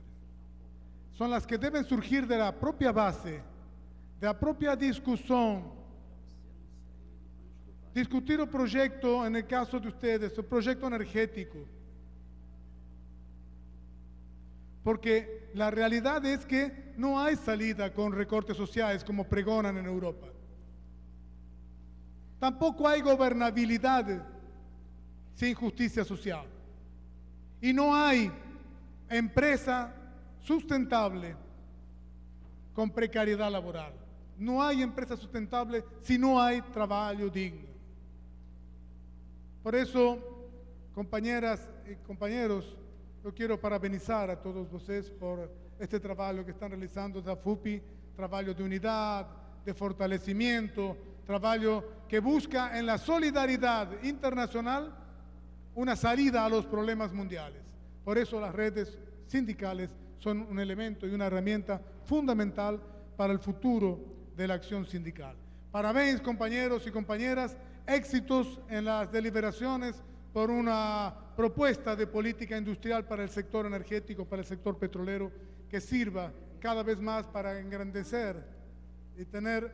Son las que deben surgir de la propia base, de la propia discusión. Discutir el proyecto, en el caso de ustedes, el proyecto energético. Porque la realidad es que no hay salida con recortes sociales como pregonan en Europa. Tampoco hay gobernabilidad sin justicia social. Y no hay empresa sustentable con precariedad laboral. No hay empresa sustentable si no hay trabajo digno. Por eso, compañeras y compañeros, yo quiero parabenizar a todos ustedes por este trabajo que están realizando de FUPI, trabajo de unidad, de fortalecimiento, trabajo que busca en la solidaridad internacional una salida a los problemas mundiales. Por eso las redes sindicales son un elemento y una herramienta fundamental para el futuro de la acción sindical. Parabéns, compañeros y compañeras, éxitos en las deliberaciones por una propuesta de política industrial para el sector energético, para el sector petrolero, que sirva cada vez más para engrandecer y tener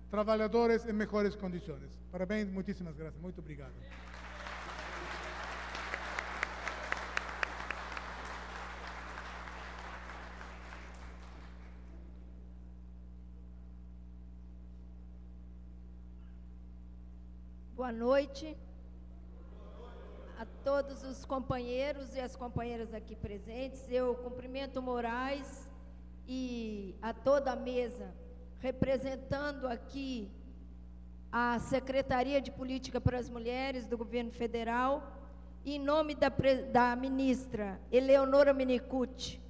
trabajadores en mejores condiciones. Parabéns, muchísimas gracias. Muy obrigado. Boa noite a todos os companheiros e as companheiras aqui presentes. Eu cumprimento o Moraes e a toda a mesa, representando aqui a Secretaria de Política para as Mulheres do Governo Federal, em nome da ministra Eleonora Minicucci.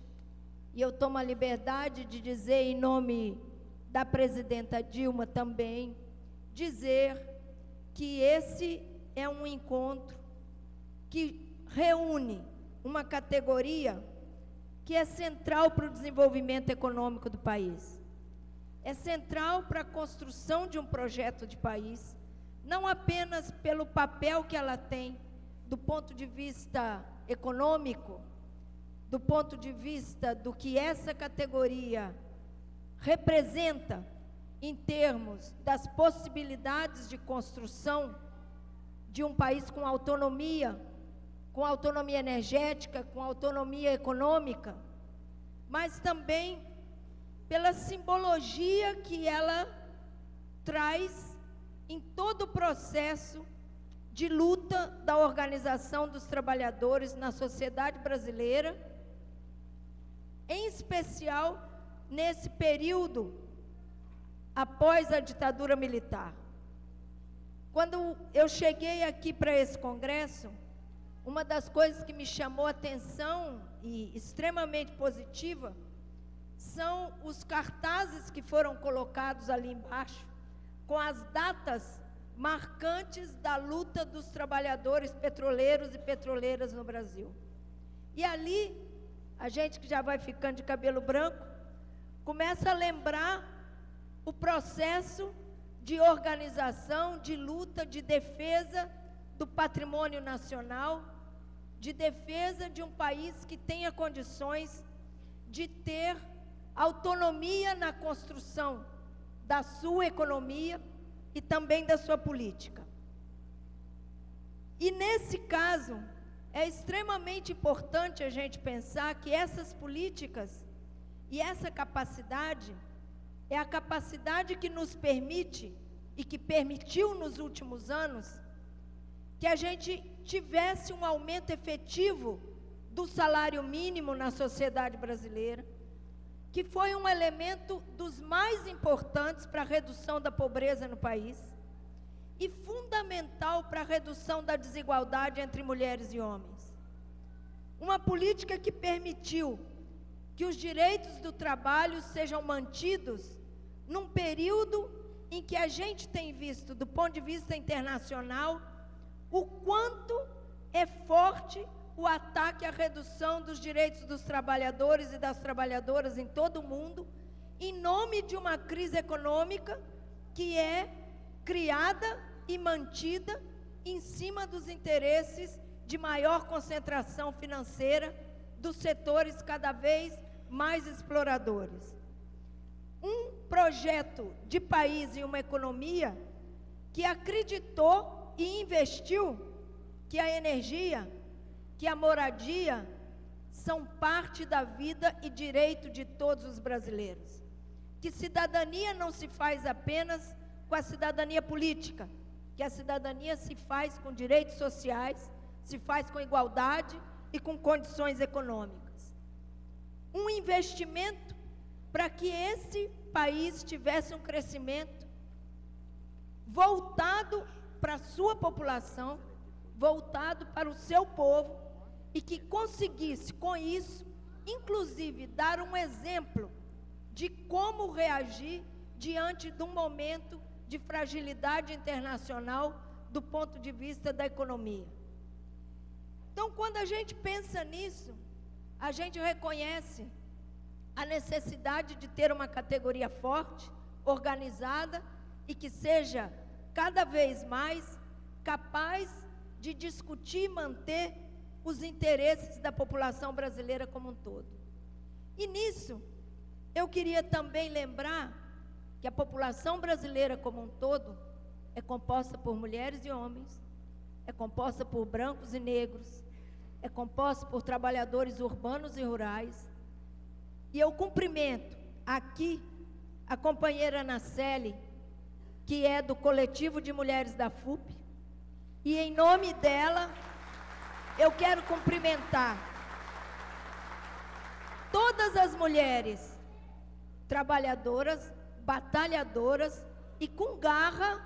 E eu tomo a liberdade de dizer, em nome da presidenta Dilma também, dizer que esse é um encontro que reúne uma categoria que é central para o desenvolvimento econômico do país. É central para a construção de um projeto de país, não apenas pelo papel que ela tem do ponto de vista econômico, do ponto de vista do que essa categoria representa em termos das possibilidades de construção de um país com autonomia energética, com autonomia econômica, mas também pela simbologia que ela traz em todo o processo de luta da organização dos trabalhadores na sociedade brasileira, em especial nesse período após a ditadura militar. Quando eu cheguei aqui para esse congresso, uma das coisas que me chamou a atenção e extremamente positiva são os cartazes que foram colocados ali embaixo, com as datas marcantes da luta dos trabalhadores petroleiros e petroleiras no Brasil. E ali, a gente que já vai ficando de cabelo branco, começa a lembrar o processo de organização, de luta, de defesa do patrimônio nacional, de defesa de um país que tenha condições de ter autonomia na construção da sua economia e também da sua política. E nesse caso, é extremamente importante a gente pensar que essas políticas e essa capacidade é a capacidade que nos permite e que permitiu nos últimos anos que a gente tivesse um aumento efetivo do salário mínimo na sociedade brasileira, que foi um elemento dos mais importantes para a redução da pobreza no país e fundamental para a redução da desigualdade entre mulheres e homens. Uma política que permitiu que os direitos do trabalho sejam mantidos num período em que a gente tem visto, do ponto de vista internacional, o quanto é forte o ataque à redução dos direitos dos trabalhadores e das trabalhadoras em todo o mundo, em nome de uma crise econômica que é criada e mantida em cima dos interesses de maior concentração financeira dos setores cada vez mais exploradores. Um projeto de país e uma economia que acreditou e investiu que a energia, que a moradia são parte da vida e direito de todos os brasileiros. Que cidadania não se faz apenas com a cidadania política, que a cidadania se faz com direitos sociais, se faz com igualdade e com condições econômicas. Um investimento para que esse país tivesse um crescimento voltado para a sua população, voltado para o seu povo, e que conseguisse, com isso, inclusive, dar um exemplo de como reagir diante de um momento de fragilidade internacional do ponto de vista da economia. Então, quando a gente pensa nisso, a gente reconhece a necessidade de ter uma categoria forte, organizada e que seja cada vez mais capaz de discutir e manter os interesses da população brasileira como um todo. E nisso, eu queria também lembrar que a população brasileira como um todo é composta por mulheres e homens, é composta por brancos e negros, é composta por trabalhadores urbanos e rurais. E eu cumprimento aqui a companheira Naceli, que é do coletivo de mulheres da FUP, e em nome dela, eu quero cumprimentar todas as mulheres trabalhadoras, batalhadoras e com garra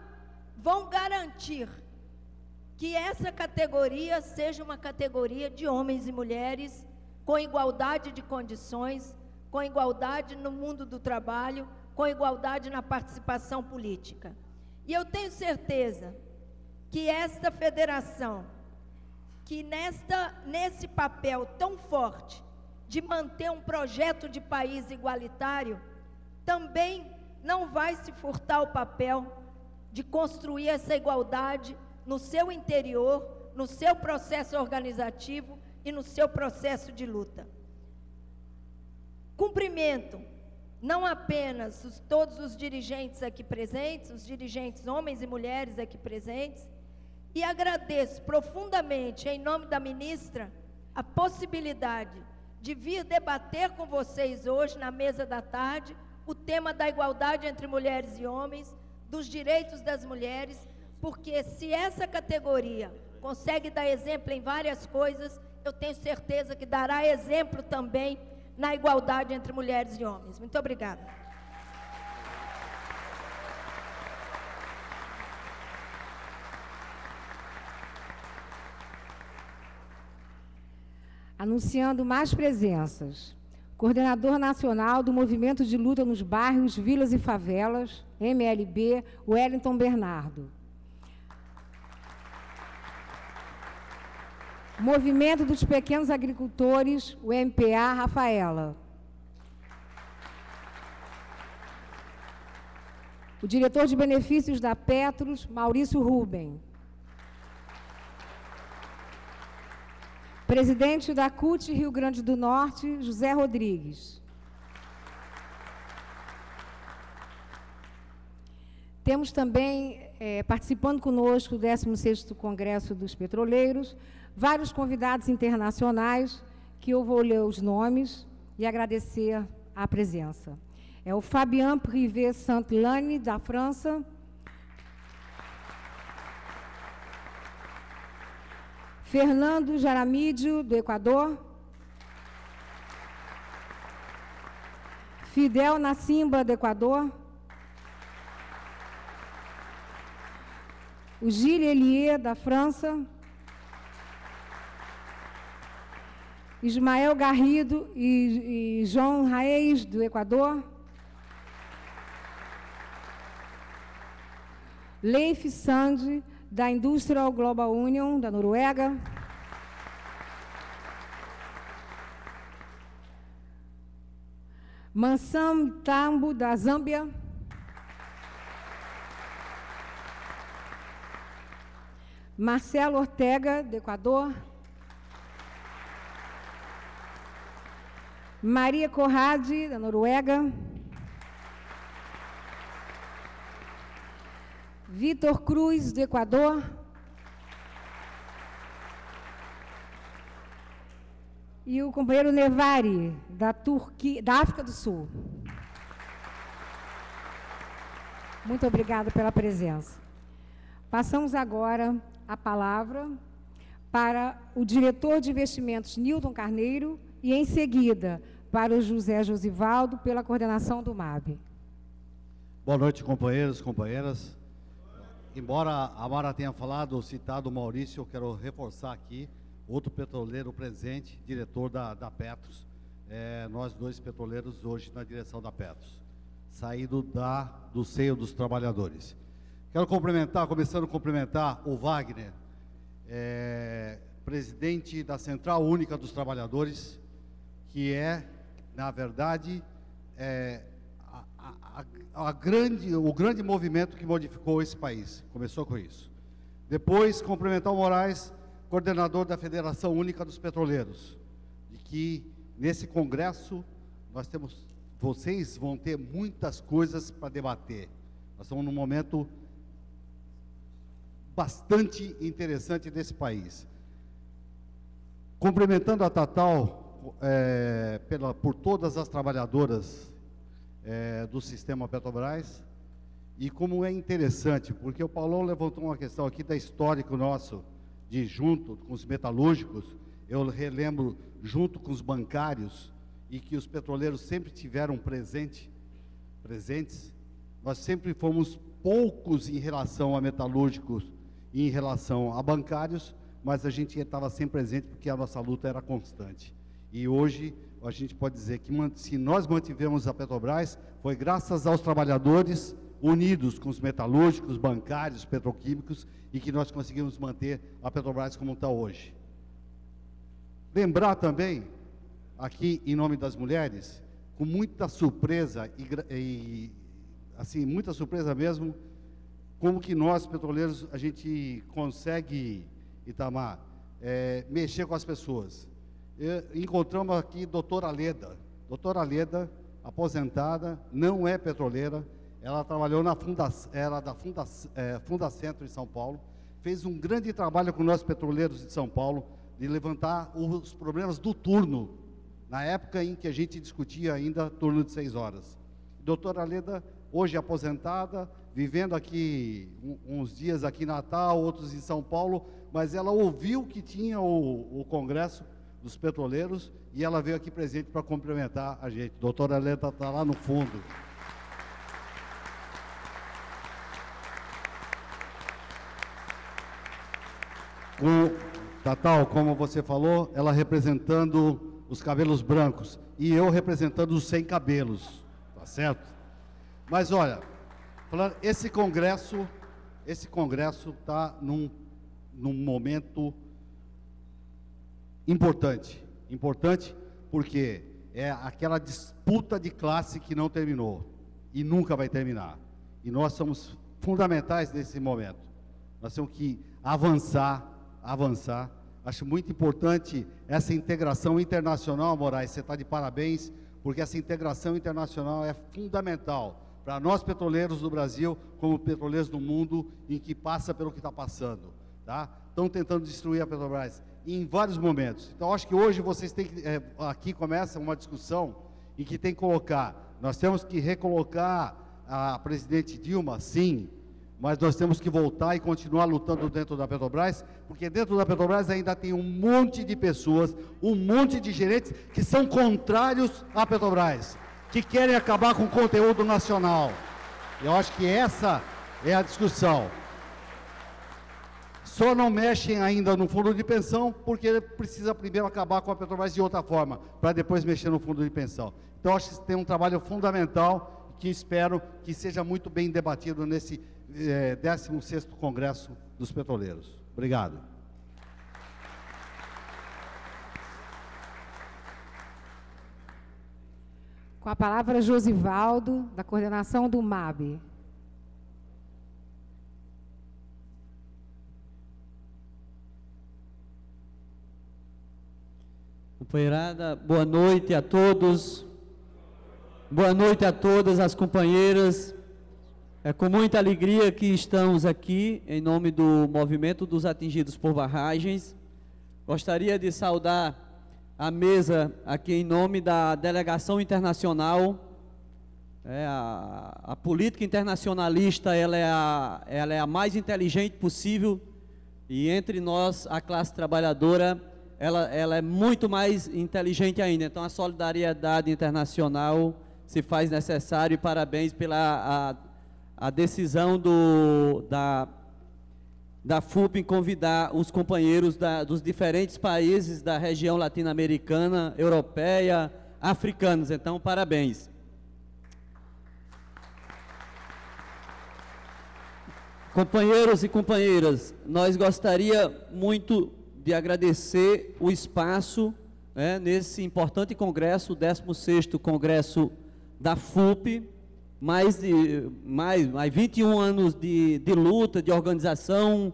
vão garantir que essa categoria seja uma categoria de homens e mulheres com igualdade de condições, com igualdade no mundo do trabalho, com igualdade na participação política. E eu tenho certeza que esta federação, que nesse papel tão forte de manter um projeto de país igualitário, também não vai se furtar o papel de construir essa igualdade no seu interior, no seu processo organizativo e no seu processo de luta. Cumprimento não apenas todos os dirigentes aqui presentes, os dirigentes homens e mulheres aqui presentes, E agradeço profundamente, em nome da ministra, a possibilidade de vir debater com vocês hoje, na mesa da tarde, o tema da igualdade entre mulheres e homens, dos direitos das mulheres, porque se essa categoria consegue dar exemplo em várias coisas, eu tenho certeza que dará exemplo também na igualdade entre mulheres e homens. Muito obrigada. Anunciando mais presenças. Coordenador Nacional do Movimento de Luta nos Bairros, Vilas e Favelas, MLB, Wellington Bernardo. Movimento dos Pequenos Agricultores, o MPA, Rafaela. O diretor de benefícios da Petros, Maurício Ruben. Presidente da CUT Rio Grande do Norte, José Rodrigues. Temos também, participando conosco do 16º Congresso dos Petroleiros, vários convidados internacionais, que eu vou ler os nomes e agradecer a presença. É o Fabien Privé Saint-Lane, da França. Fernando Jaramídio, do Equador. Fidel Nassimba, do Equador. O Gilles Elie, da França. Ismael Garrido e João Reis, do Equador. Leif Sand, da Industrial Global Union, da Noruega. Mansam Tambo, da Zâmbia. Marcelo Ortega, do Equador. Maria Corrade, da Noruega. Vitor Cruz, do Equador. E o companheiro Nevari, da África do Sul. Muito obrigada pela presença. Passamos agora a palavra para o diretor de investimentos, Nilton Carneiro, e, em seguida, para o José Josivaldo, pela coordenação do MAB. Boa noite, companheiros e companheiras. Embora a Mara tenha falado, citado o Maurício, eu quero reforçar aqui, outro petroleiro presente, diretor da Petros. Nós dois petroleiros hoje na direção da Petros, saído do seio dos trabalhadores. Quero começando a cumprimentar o Wagner, presidente da Central Única dos Trabalhadores, que na verdade, o grande movimento que modificou esse país. Começou com isso. Depois, cumprimentar o Moraes, coordenador da Federação Única dos Petroleiros, de que nesse congresso vocês vão ter muitas coisas para debater. Nós estamos num momento bastante interessante desse país. Cumprimentando a Tatal, por todas as trabalhadoras do sistema Petrobras, e como é interessante, porque o Paulão levantou uma questão aqui da histórico nosso, junto com os metalúrgicos, eu relembro, junto com os bancários, e que os petroleiros sempre tiveram presentes, nós sempre fomos poucos em relação a metalúrgicos e em relação a bancários, mas a gente estava sempre presente porque a nossa luta era constante. E hoje a gente pode dizer que se nós mantivemos a Petrobras, foi graças aos trabalhadores unidos com os metalúrgicos, bancários, petroquímicos, e que nós conseguimos manter a Petrobras como está hoje. Lembrar também, aqui em nome das mulheres, com muita surpresa, assim, muita surpresa mesmo, como que nós, petroleiros, a gente consegue, Itamar, mexer com as pessoas. Encontramos aqui doutora Leda. Doutora Leda, aposentada, não é petroleira, ela trabalhou era da Fundacentro em São Paulo, fez um grande trabalho com nós petroleiros de São Paulo, de levantar os problemas do turno, na época em que a gente discutia ainda turno de 6 horas. Doutora Leda, hoje aposentada, vivendo aqui uns dias aqui em Natal, outros em São Paulo, mas ela ouviu que tinha o Congresso dos Petroleiros e ela veio aqui presente para cumprimentar a gente. Doutora Leda está lá no fundo. Tatal, como você falou, ela representando os cabelos brancos e eu representando os sem cabelos, tá certo? Mas olha, falando, esse congresso está num momento importante porque é aquela disputa de classe que não terminou e nunca vai terminar. E nós somos fundamentais nesse momento. Nós temos que avançar. Acho muito importante essa integração internacional, Moraes, você está de parabéns, porque essa integração internacional é fundamental para nós petroleiros do Brasil, como petroleiros do mundo, em que passa pelo que está passando, tá? Estão tentando destruir a Petrobras em vários momentos. Então, acho que hoje vocês têm que, aqui começa uma discussão em que tem que colocar, nós temos que recolocar a presidente Dilma, sim, mas nós temos que voltar e continuar lutando dentro da Petrobras, porque dentro da Petrobras ainda tem um monte de pessoas, um monte de gerentes que são contrários à Petrobras, que querem acabar com o conteúdo nacional. Eu acho que essa é a discussão. Só não mexem ainda no fundo de pensão, porque precisa primeiro acabar com a Petrobras de outra forma, para depois mexer no fundo de pensão. Então, acho que tem um trabalho fundamental, que espero que seja muito bem debatido nesse 16º Congresso dos Petroleiros. Obrigado. Com a palavra, Josivaldo, da coordenação do MAB. Companheirada, boa noite a todos. Boa noite a todas as companheiras. É com muita alegria que estamos aqui, em nome do Movimento dos Atingidos por Barragens. Gostaria de saudar a mesa aqui em nome da delegação internacional. A política internacionalista ela é a mais inteligente possível, e entre nós, a classe trabalhadora, ela é muito mais inteligente ainda. Então, a solidariedade internacional se faz necessário, e parabéns pela a decisão da FUP em convidar os companheiros dos diferentes países da região latino-americana, europeia, africanos. Então, parabéns. Companheiros e companheiras, nós gostaria muito de agradecer o espaço nesse importante congresso, o 16º Congresso da FUP, mais 21 anos de luta, de organização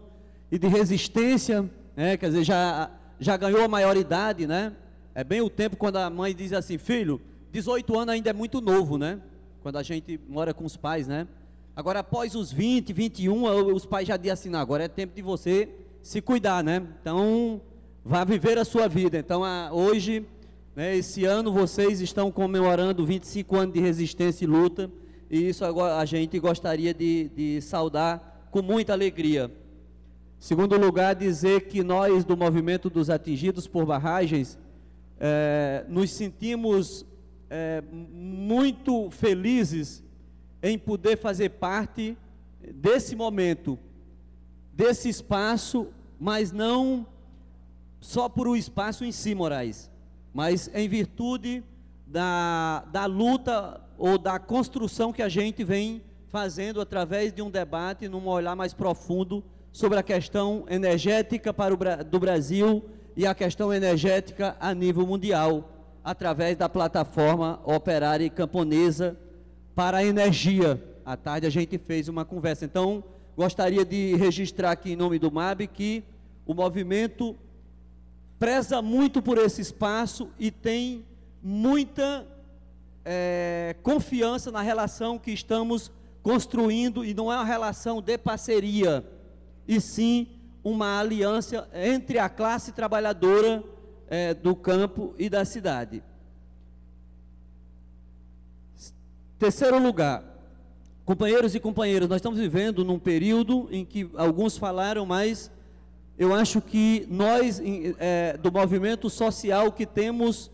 e de resistência, quer dizer, já ganhou a maioridade, né? É bem o tempo quando a mãe diz assim, filho, 18 anos ainda é muito novo, né? Quando a gente mora com os pais, né? Agora, após os 20, 21, os pais já dizem assim, não, agora é tempo de você se cuidar, né? Então, vá viver a sua vida. Então, hoje, esse ano, vocês estão comemorando 25 anos de resistência e luta, e isso agora a gente gostaria de saudar com muita alegria. Em segundo lugar, dizer que nós do Movimento dos Atingidos por Barragens nos sentimos muito felizes em poder fazer parte desse momento, desse espaço, mas não só por o espaço em si, Moraes, mas em virtude da luta ou da construção que a gente vem fazendo através de um debate, num olhar mais profundo sobre a questão energética do Brasil e a questão energética a nível mundial, através da plataforma operária e camponesa para a energia. À tarde a gente fez uma conversa. Então, gostaria de registrar aqui em nome do MAB que o movimento preza muito por esse espaço e tem muita confiança na relação que estamos construindo, e não é uma relação de parceria, e sim uma aliança entre a classe trabalhadora do campo e da cidade. Terceiro lugar, companheiros e companheiras, nós estamos vivendo num período em que alguns falaram, mas eu acho que nós, do movimento social, que temos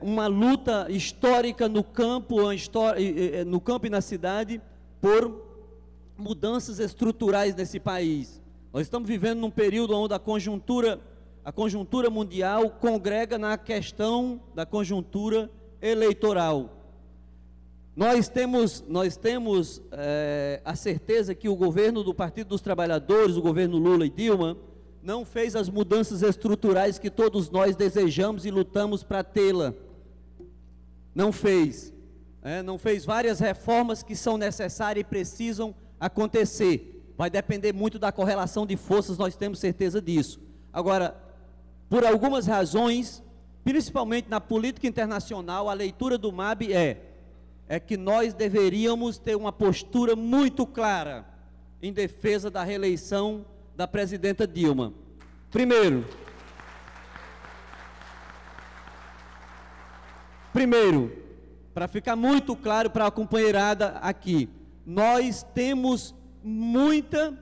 uma luta histórica no campo e na cidade, por mudanças estruturais nesse país. Nós estamos vivendo num período onde a conjuntura mundial congrega na questão da conjuntura eleitoral. Nós temos a certeza que o governo do Partido dos Trabalhadores, o governo Lula e Dilma, não fez as mudanças estruturais que todos nós desejamos e lutamos para tê-la. Não fez. Não fez várias reformas que são necessárias e precisam acontecer. Vai depender muito da correlação de forças, nós temos certeza disso. Agora, por algumas razões, principalmente na política internacional, a leitura do MAB é que nós deveríamos ter uma postura muito clara em defesa da reeleição da presidenta Dilma. Primeiro, para ficar muito claro para a companheirada aqui, nós temos muita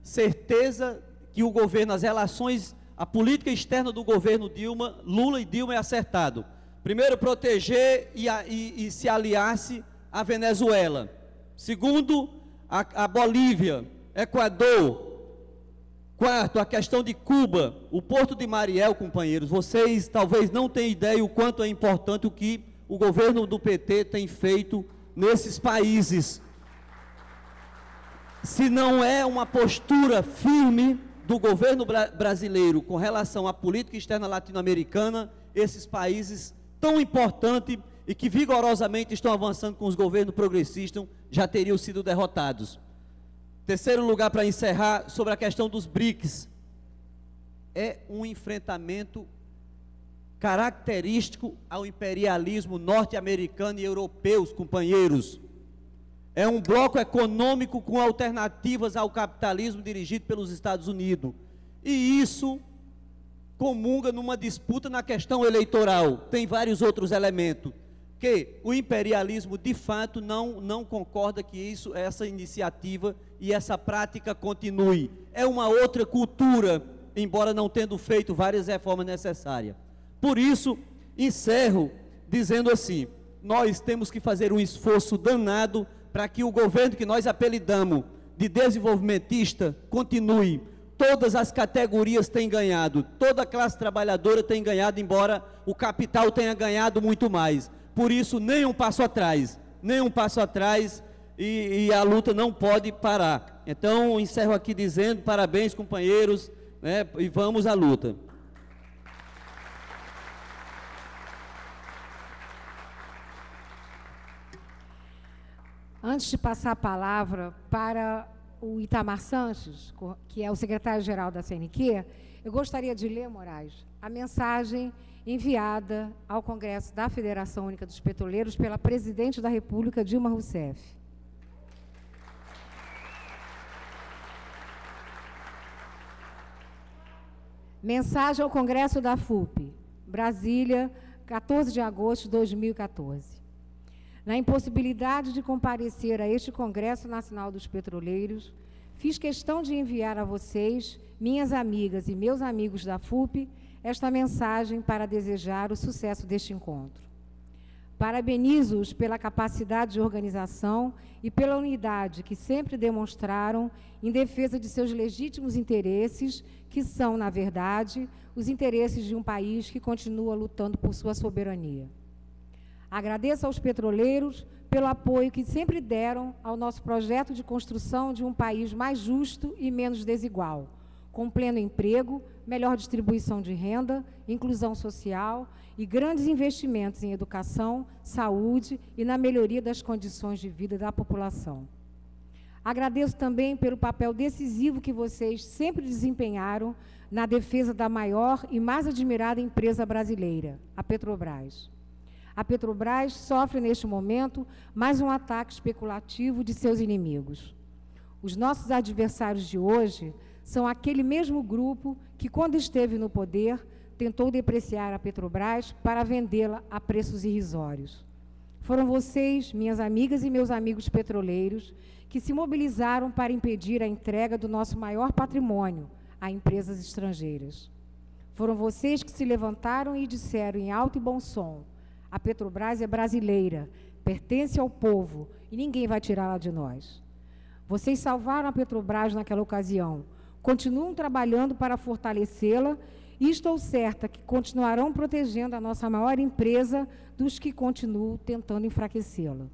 certeza que o governo, as relações, a política externa do governo Dilma, Lula e Dilma é acertado. Primeiro, proteger e se aliar-se à Venezuela. Segundo, a Bolívia, Equador. Quarto, a questão de Cuba, o Porto de Mariel, companheiros. Vocês talvez não tenham ideia o quanto é importante o que o governo do PT tem feito nesses países. Se não é uma postura firme do governo brasileiro com relação à política externa latino-americana, esses países tão importantes e que vigorosamente estão avançando com os governos progressistas já teriam sido derrotados. Terceiro lugar, para encerrar, sobre a questão dos BRICS. É um enfrentamento característico ao imperialismo norte-americano e europeu, companheiros. É um bloco econômico com alternativas ao capitalismo dirigido pelos Estados Unidos. E isso comunga numa disputa na questão eleitoral. Tem vários outros elementos. Que o imperialismo, de fato, não concorda que essa iniciativa e essa prática continue. É uma outra cultura, embora não tendo feito várias reformas necessárias. Por isso, encerro dizendo assim, nós temos que fazer um esforço danado para que o governo que nós apelidamos de desenvolvimentista continue. Todas as categorias têm ganhado, toda a classe trabalhadora tem ganhado, embora o capital tenha ganhado muito mais. Por isso, nem um passo atrás, e a luta não pode parar. Então, encerro aqui dizendo, parabéns, companheiros, né, e vamos à luta. Antes de passar a palavra para o Itamar Sanches, que é o secretário-geral da CNQ, eu gostaria de ler, Moraes, a mensagem enviada ao Congresso da Federação Única dos Petroleiros pela Presidente da República, Dilma Rousseff. Mensagem ao Congresso da FUP, Brasília, 14 de agosto de 2014. Na impossibilidade de comparecer a este Congresso Nacional dos Petroleiros, fiz questão de enviar a vocês, minhas amigas e meus amigos da FUP, esta mensagem para desejar o sucesso deste encontro. Parabenizo-os pela capacidade de organização e pela unidade que sempre demonstraram em defesa de seus legítimos interesses, que são, na verdade, os interesses de um país que continua lutando por sua soberania. Agradeço aos petroleiros pelo apoio que sempre deram ao nosso projeto de construção de um país mais justo e menos desigual, com pleno emprego, melhor distribuição de renda, inclusão social e grandes investimentos em educação, saúde e na melhoria das condições de vida da população. Agradeço também pelo papel decisivo que vocês sempre desempenharam na defesa da maior e mais admirada empresa brasileira, a Petrobras. A Petrobras sofre, neste momento, mais um ataque especulativo de seus inimigos. Os nossos adversários de hoje são aquele mesmo grupo que, quando esteve no poder, tentou depreciar a Petrobras para vendê-la a preços irrisórios. Foram vocês, minhas amigas e meus amigos petroleiros, que se mobilizaram para impedir a entrega do nosso maior patrimônio a empresas estrangeiras. Foram vocês que se levantaram e disseram em alto e bom som: a Petrobras é brasileira, pertence ao povo e ninguém vai tirá-la de nós. Vocês salvaram a Petrobras naquela ocasião, continuam trabalhando para fortalecê-la e estou certa que continuarão protegendo a nossa maior empresa dos que continuam tentando enfraquecê-la.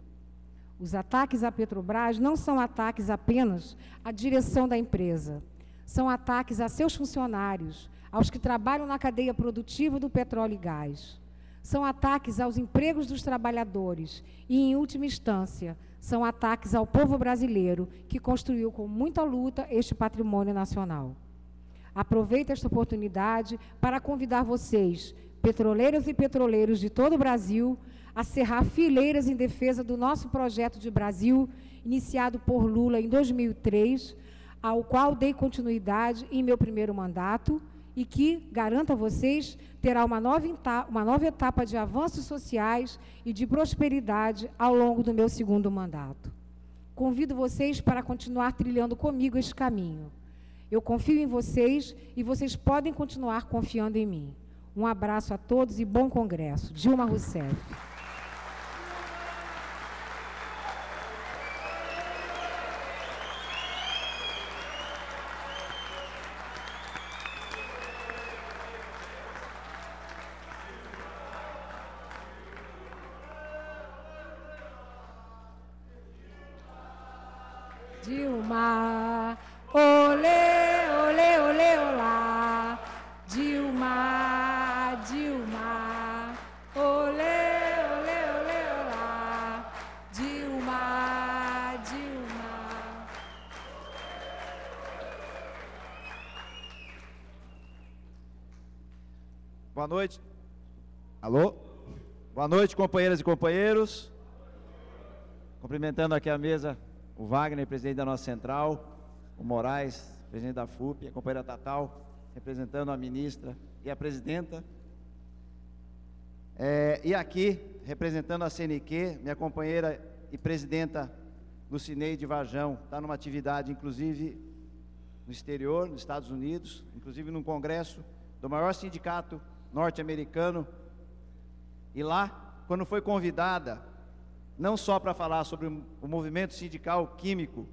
Os ataques à Petrobras não são ataques apenas à direção da empresa, são ataques a seus funcionários, aos que trabalham na cadeia produtiva do petróleo e gás. São ataques aos empregos dos trabalhadores e, em última instância, são ataques ao povo brasileiro que construiu com muita luta este patrimônio nacional. Aproveito esta oportunidade para convidar vocês, petroleiras e petroleiros de todo o Brasil, a cerrar fileiras em defesa do nosso projeto de Brasil, iniciado por Lula em 2003, ao qual dei continuidade em meu primeiro mandato e que, garanto a vocês, terá uma nova etapa de avanços sociais e de prosperidade ao longo do meu segundo mandato. Convido vocês para continuar trilhando comigo este caminho. Eu confio em vocês e vocês podem continuar confiando em mim. Um abraço a todos e bom congresso. Dilma Rousseff. Dilma, olê, olê, olê, olá. Dilma, Dilma, olê, olê, olê, olá. Dilma, Dilma. Boa noite. Alô? Boa noite, companheiras e companheiros. Cumprimentando aqui a mesa, o Wagner, presidente da nossa central, o Moraes, presidente da FUP, a companheira Tatal, representando a ministra e a presidenta. E aqui, representando a CNQ, minha companheira e presidenta Lucineide Varjão, está numa atividade, inclusive, no exterior, nos Estados Unidos, inclusive num congresso do maior sindicato norte-americano. E lá, quando foi convidada, não só para falar sobre o movimento sindical químico,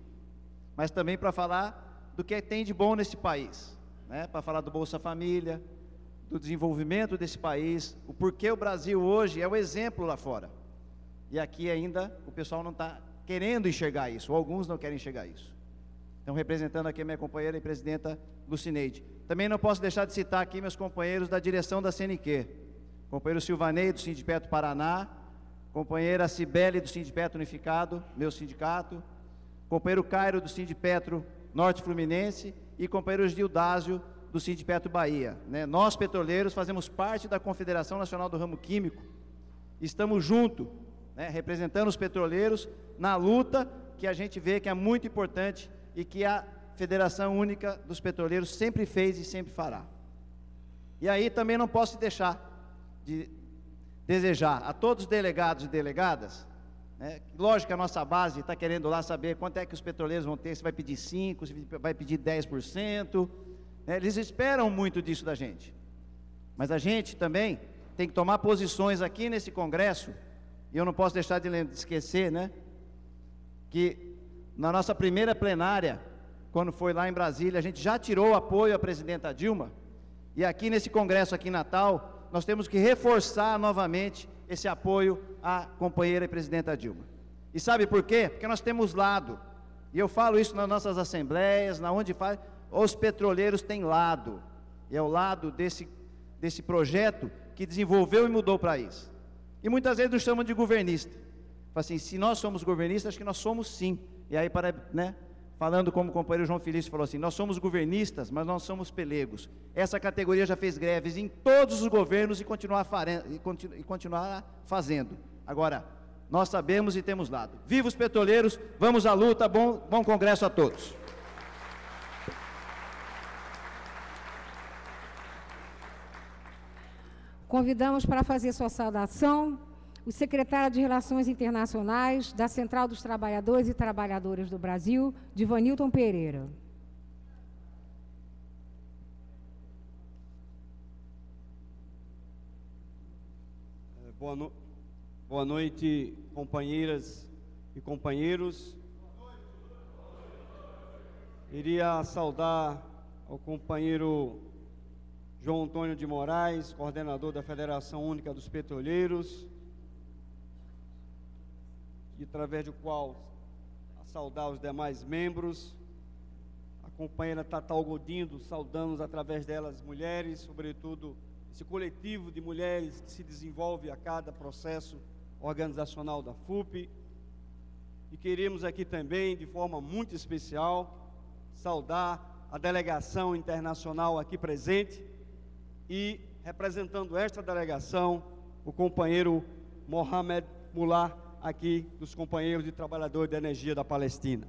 mas também para falar do que tem de bom nesse país, né? Para falar do Bolsa Família, do desenvolvimento desse país, o porquê o Brasil hoje é o exemplo lá fora. E aqui ainda o pessoal não está querendo enxergar isso, ou alguns não querem enxergar isso. Então, representando aqui a minha companheira e presidenta Lucineide. Também não posso deixar de citar aqui meus companheiros da direção da CNQ, companheiro Silvanei, do Sindipetro Paraná, companheira Cibele, do Sindipetro Unificado, meu sindicato, companheiro Cairo, do Sindipetro Norte Fluminense, e companheiro Gildásio, do Sindipetro Bahia, né? Nós, petroleiros, fazemos parte da Confederação Nacional do Ramo Químico, estamos juntos, né, representando os petroleiros na luta que a gente vê que é muito importante e que a Federação Única dos Petroleiros sempre fez e sempre fará. E aí também não posso deixar de desejar a todos os delegados e delegadas, né, lógico que a nossa base está querendo lá saber quanto é que os petroleiros vão ter, se vai pedir 5%, se vai pedir 10%, né, eles esperam muito disso da gente, mas a gente também tem que tomar posições aqui nesse congresso, e eu não posso deixar de esquecer, né, que na nossa primeira plenária, quando foi lá em Brasília, a gente já tirou o apoio à presidenta Dilma, e aqui nesse congresso aqui em Natal, nós temos que reforçar novamente esse apoio à companheira e presidenta Dilma. E sabe por quê? Porque nós temos lado, e eu falo isso nas nossas assembleias, na onde faz, os petroleiros têm lado, e é o lado desse projeto que desenvolveu e mudou o país. E muitas vezes nos chamam de governista. Fala assim, se nós somos governistas, acho que nós somos sim. E aí, né, falando como o companheiro João Felício falou assim, nós somos governistas, mas nós somos pelegos. Essa categoria já fez greves em todos os governos e continuará fazendo. Agora, nós sabemos e temos lado. Viva os petroleiros, vamos à luta, bom congresso a todos. convidamos para fazer sua saudação o secretário de Relações Internacionais da Central dos Trabalhadores e Trabalhadoras do Brasil, Divanilton Pereira. Boa noite, companheiras e companheiros. Iria saudar ao companheiro João Antônio de Moraes, coordenador da Federação Única dos Petroleiros, e através do qual saudar os demais membros. A companheira Tatal Godindo, saudamos através delas mulheres, sobretudo esse coletivo de mulheres que se desenvolve a cada processo organizacional da FUP. E queremos aqui também, de forma muito especial, saudar a delegação internacional aqui presente e, representando esta delegação, o companheiro Mohamed Mullah, aqui dos companheiros e trabalhadores da energia da Palestina.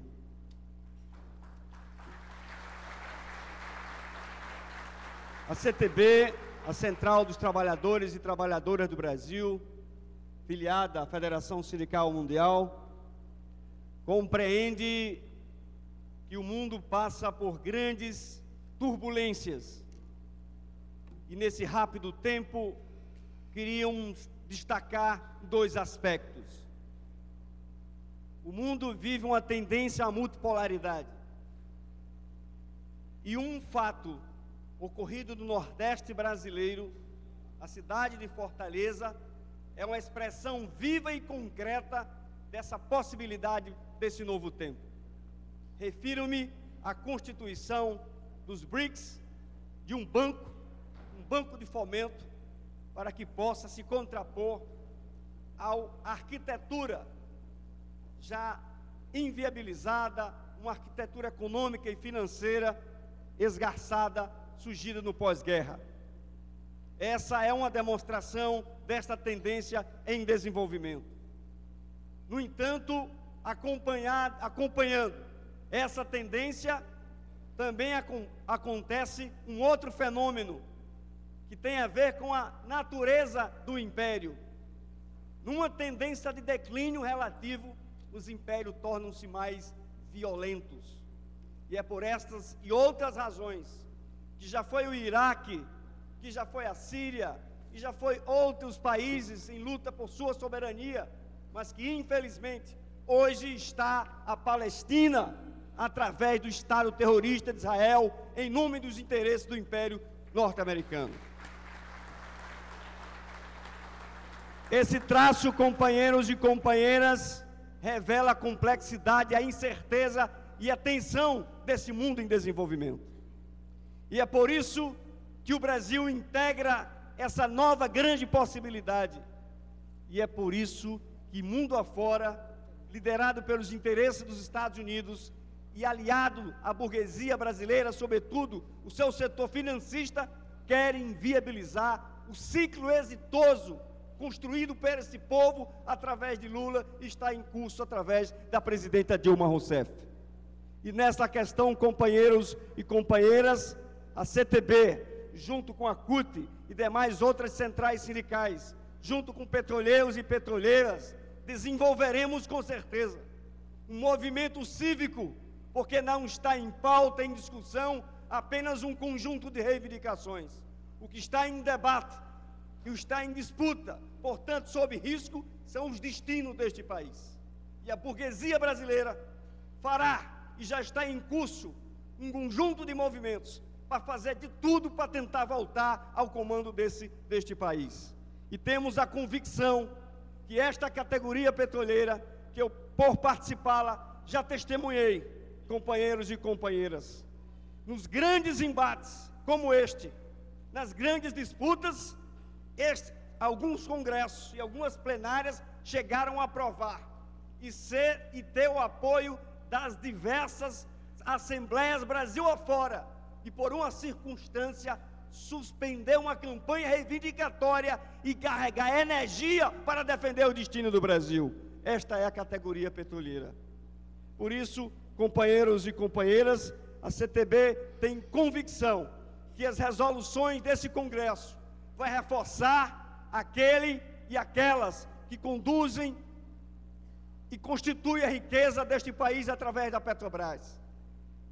A CTB, a Central dos Trabalhadores e Trabalhadoras do Brasil, filiada à Federação Sindical Mundial, compreende que o mundo passa por grandes turbulências. E nesse rápido tempo, queríamos destacar dois aspectos. O mundo vive uma tendência à multipolaridade. E um fato ocorrido no Nordeste brasileiro, a cidade de Fortaleza, é uma expressão viva e concreta dessa possibilidade desse novo tempo. Refiro-me à constituição dos BRICS, de um banco de fomento, para que possa se contrapor à arquitetura já inviabilizada, uma arquitetura econômica e financeira esgarçada, surgida no pós-guerra. Essa é uma demonstração desta tendência em desenvolvimento. No entanto, acompanhando essa tendência, também acontece um outro fenômeno que tem a ver com a natureza do império. Numa tendência de declínio relativo, os impérios tornam-se mais violentos. E é por estas e outras razões que já foi o Iraque, que já foi a Síria, que já foi outros países em luta por sua soberania, mas que infelizmente hoje está a Palestina através do Estado terrorista de Israel, em nome dos interesses do Império norte-americano. Esse traço, companheiros e companheiras, revela a complexidade, a incerteza e a tensão desse mundo em desenvolvimento. E é por isso que o Brasil integra essa nova grande possibilidade. E é por isso que mundo afora, liderado pelos interesses dos Estados Unidos e aliado à burguesia brasileira, sobretudo o seu setor financista, querem viabilizar o ciclo exitoso construído por esse povo através de Lula e está em curso através da presidenta Dilma Rousseff. E nessa questão, companheiros e companheiras, a CTB, junto com a CUT e demais outras centrais sindicais, junto com petroleiros e petroleiras, desenvolveremos com certeza um movimento cívico, porque não está em pauta, em discussão, apenas um conjunto de reivindicações. O que está em debate, o que está em disputa, portanto, sob risco, são os destinos deste país. E a burguesia brasileira fará, e já está em curso, um conjunto de movimentos para fazer de tudo para tentar voltar ao comando deste país. E temos a convicção que esta categoria petroleira, que eu, por participá-la, já testemunhei, companheiros e companheiras, nos grandes embates como este, nas grandes disputas, alguns congressos e algumas plenárias chegaram a aprovar e ter o apoio das diversas assembleias Brasil afora, e por uma circunstância suspender uma campanha reivindicatória e carregar energia para defender o destino do Brasil. Esta é a categoria petroleira. Por isso, companheiros e companheiras, a CTB tem convicção que as resoluções desse Congresso vai reforçar aquele e aquelas que conduzem e constituem a riqueza deste país através da Petrobras.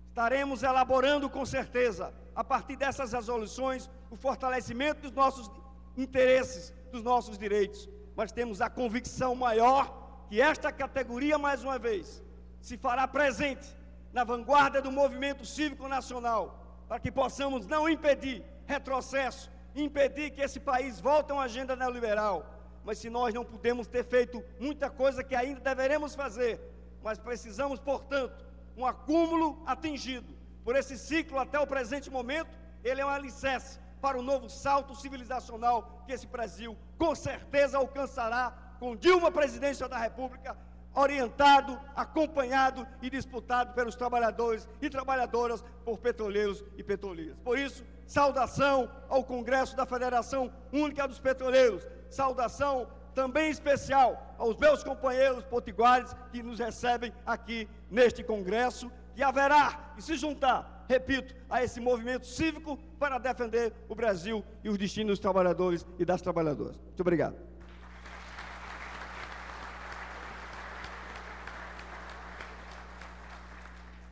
Estaremos elaborando com certeza, a partir dessas resoluções, o fortalecimento dos nossos interesses, dos nossos direitos, mas temos a convicção maior que esta categoria, mais uma vez, se fará presente na vanguarda do movimento cívico nacional, para que possamos não impedir retrocesso, impedir que esse país volte a uma agenda neoliberal. Mas se nós não pudermos ter feito muita coisa que ainda deveremos fazer, mas precisamos, portanto, um acúmulo atingido por esse ciclo até o presente momento, ele é um alicerce para o novo salto civilizacional que esse Brasil com certeza alcançará com Dilma presidência da República, orientado, acompanhado e disputado pelos trabalhadores e trabalhadoras, por petroleiros e petroleiras. Por isso, saudação ao Congresso da Federação Única dos Petroleiros, saudação também especial aos meus companheiros potiguares que nos recebem aqui neste Congresso, que haverá de se juntar, repito, a esse movimento cívico para defender o Brasil e os destinos dos trabalhadores e das trabalhadoras. Muito obrigado.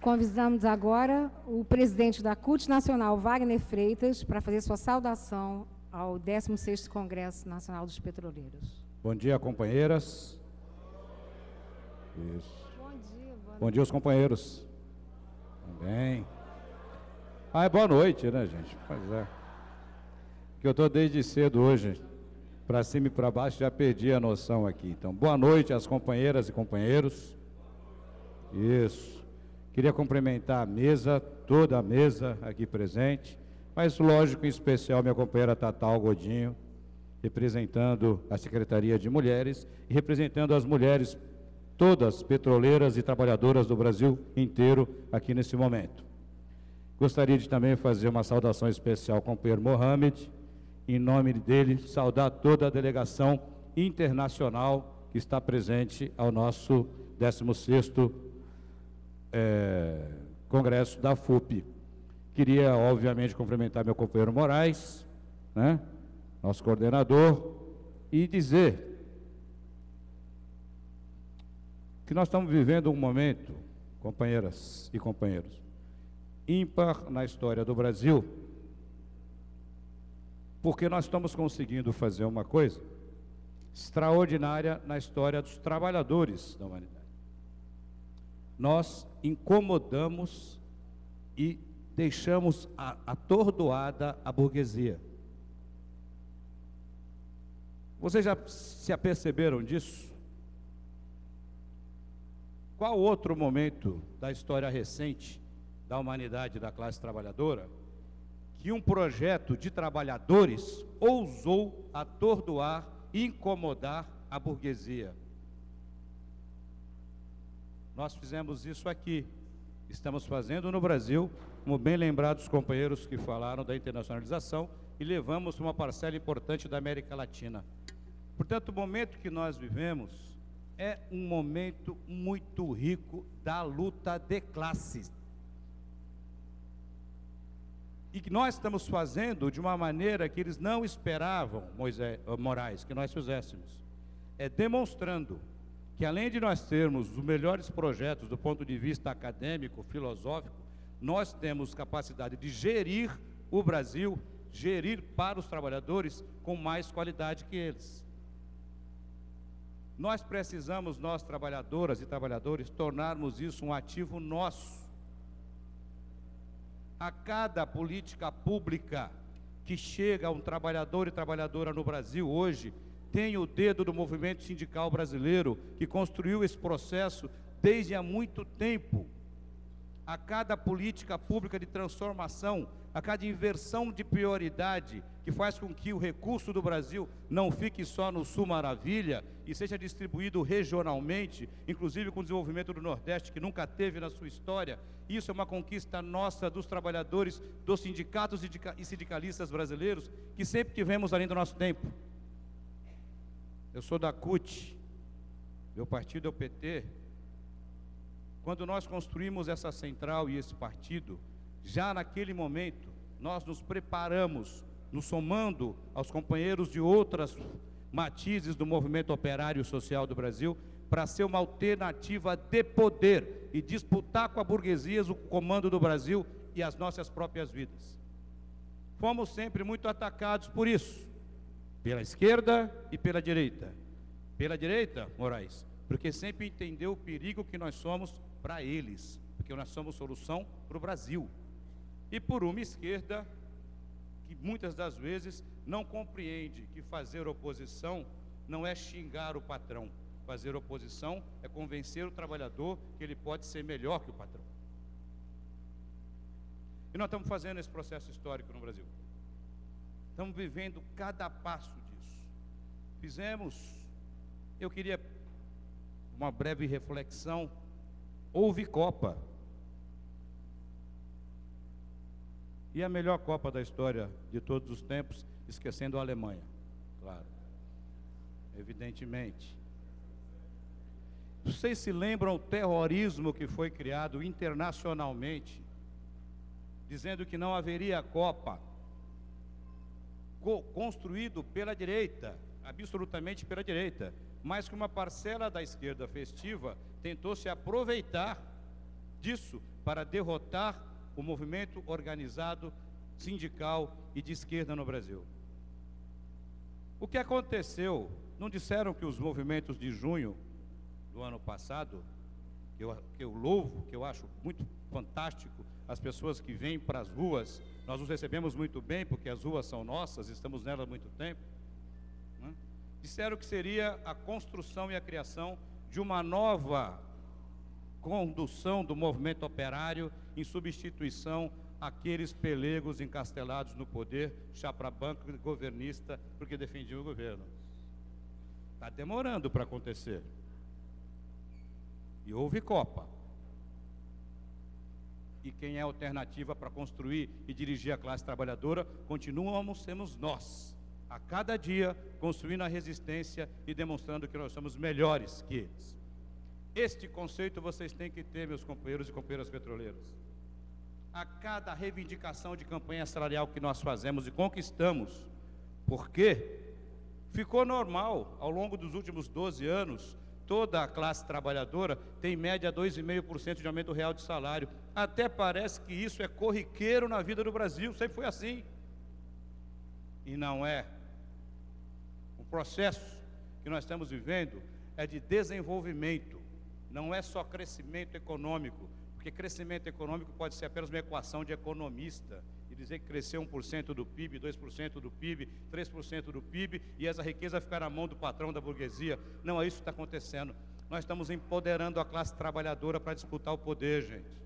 Convidamos agora o presidente da CUT Nacional, Wagner Freitas, para fazer sua saudação ao 16º Congresso Nacional dos Petroleiros. Bom dia, companheiras. Isso. Bom dia, os companheiros. Também. É boa noite, né, gente? Pois é. Que eu estou desde cedo hoje, para cima e para baixo, já perdi a noção aqui. Então, boa noite às companheiras e companheiros. Isso. Queria cumprimentar a mesa, toda a mesa aqui presente, mas, lógico, em especial, minha companheira Tatal Godinho, representando a Secretaria de Mulheres e representando as mulheres todas petroleiras e trabalhadoras do Brasil inteiro aqui nesse momento. Gostaria de também fazer uma saudação especial ao companheiro Mohamed, em nome dele, saudar toda a delegação internacional que está presente ao nosso 16º Congresso da FUP. Queria, obviamente, cumprimentar meu companheiro Moraes, né, nosso coordenador, e dizer que nós estamos vivendo um momento, companheiras e companheiros, ímpar na história do Brasil, porque nós estamos conseguindo fazer uma coisa extraordinária na história dos trabalhadores da humanidade. Nós incomodamos e deixamos atordoada a burguesia. Vocês já se aperceberam disso? Qual outro momento da história recente da humanidade, da classe trabalhadora, que um projeto de trabalhadores ousou atordoar e incomodar a burguesia? Nós fizemos isso aqui, estamos fazendo no Brasil, como bem lembrados os companheiros que falaram da internacionalização, e levamos uma parcela importante da América Latina. Portanto, o momento que nós vivemos é um momento muito rico da luta de classes. E que nós estamos fazendo de uma maneira que eles não esperavam, Moraes, que nós fizéssemos. Demonstrando que, além de nós termos os melhores projetos do ponto de vista acadêmico, filosófico, nós temos capacidade de gerir o Brasil, gerir para os trabalhadores com mais qualidade que eles. Nós precisamos, nós trabalhadoras e trabalhadores, tornarmos isso um ativo nosso. A cada política pública que chega a um trabalhador e trabalhadora no Brasil hoje, tem o dedo do movimento sindical brasileiro, que construiu esse processo desde há muito tempo. A cada política pública de transformação, a cada inversão de prioridade, que faz com que o recurso do Brasil não fique só no Sul Maravilha e seja distribuído regionalmente, inclusive com o desenvolvimento do Nordeste, que nunca teve na sua história. Isso é uma conquista nossa, dos trabalhadores, dos sindicatos e sindicalistas brasileiros, que sempre tivemos além do nosso tempo. Eu sou da CUT, meu partido é o PT. Quando nós construímos essa central e esse partido, já naquele momento, nós nos preparamos nos somando aos companheiros de outras matizes do movimento operário e social do Brasil, para ser uma alternativa de poder e disputar com a burguesia o comando do Brasil e as nossas próprias vidas. Fomos sempre muito atacados por isso, pela esquerda e pela direita. Pela direita, Moraes, porque sempre entendeu o perigo que nós somos para eles, porque nós somos solução para o Brasil. E por uma esquerda que muitas das vezes não compreende que fazer oposição não é xingar o patrão. Fazer oposição é convencer o trabalhador que ele pode ser melhor que o patrão. E nós estamos fazendo esse processo histórico no Brasil. Estamos vivendo cada passo disso. Fizemos, eu queria uma breve reflexão, houve Copa. E a melhor Copa da história de todos os tempos, esquecendo a Alemanha, claro, evidentemente. Vocês se lembram o terrorismo que foi criado internacionalmente, dizendo que não haveria Copa, construído pela direita, absolutamente pela direita, mas que uma parcela da esquerda festiva tentou se aproveitar disso para derrotar o movimento organizado, sindical e de esquerda no Brasil. O que aconteceu? Não disseram que os movimentos de junho do ano passado, que eu louvo, que eu acho muito fantástico, as pessoas que vêm para as ruas, nós os recebemos muito bem, porque as ruas são nossas, estamos nelas há muito tempo, né? Disseram que seria a construção e a criação de uma nova condução do movimento operário em substituição àqueles pelegos encastelados no poder, chaprabanco governista, porque defendiam o governo. Está demorando para acontecer. E houve Copa. E quem é a alternativa para construir e dirigir a classe trabalhadora, continuamos sendo nós. A cada dia, construindo a resistência e demonstrando que nós somos melhores que eles. Este conceito vocês têm que ter, meus companheiros e companheiras petroleiros. A cada reivindicação de campanha salarial que nós fazemos e conquistamos, porque ficou normal, ao longo dos últimos 12 anos, toda a classe trabalhadora tem em média 2,5% de aumento real de salário. Até parece que isso é corriqueiro na vida do Brasil, sempre foi assim. E não é. O processo que nós estamos vivendo é de desenvolvimento, não é só crescimento econômico, porque crescimento econômico pode ser apenas uma equação de economista, e dizer que cresceu 1% do PIB, 2% do PIB, 3% do PIB, e essa riqueza ficar na mão do patrão da burguesia. Não é isso que está acontecendo. Nós estamos empoderando a classe trabalhadora para disputar o poder, gente.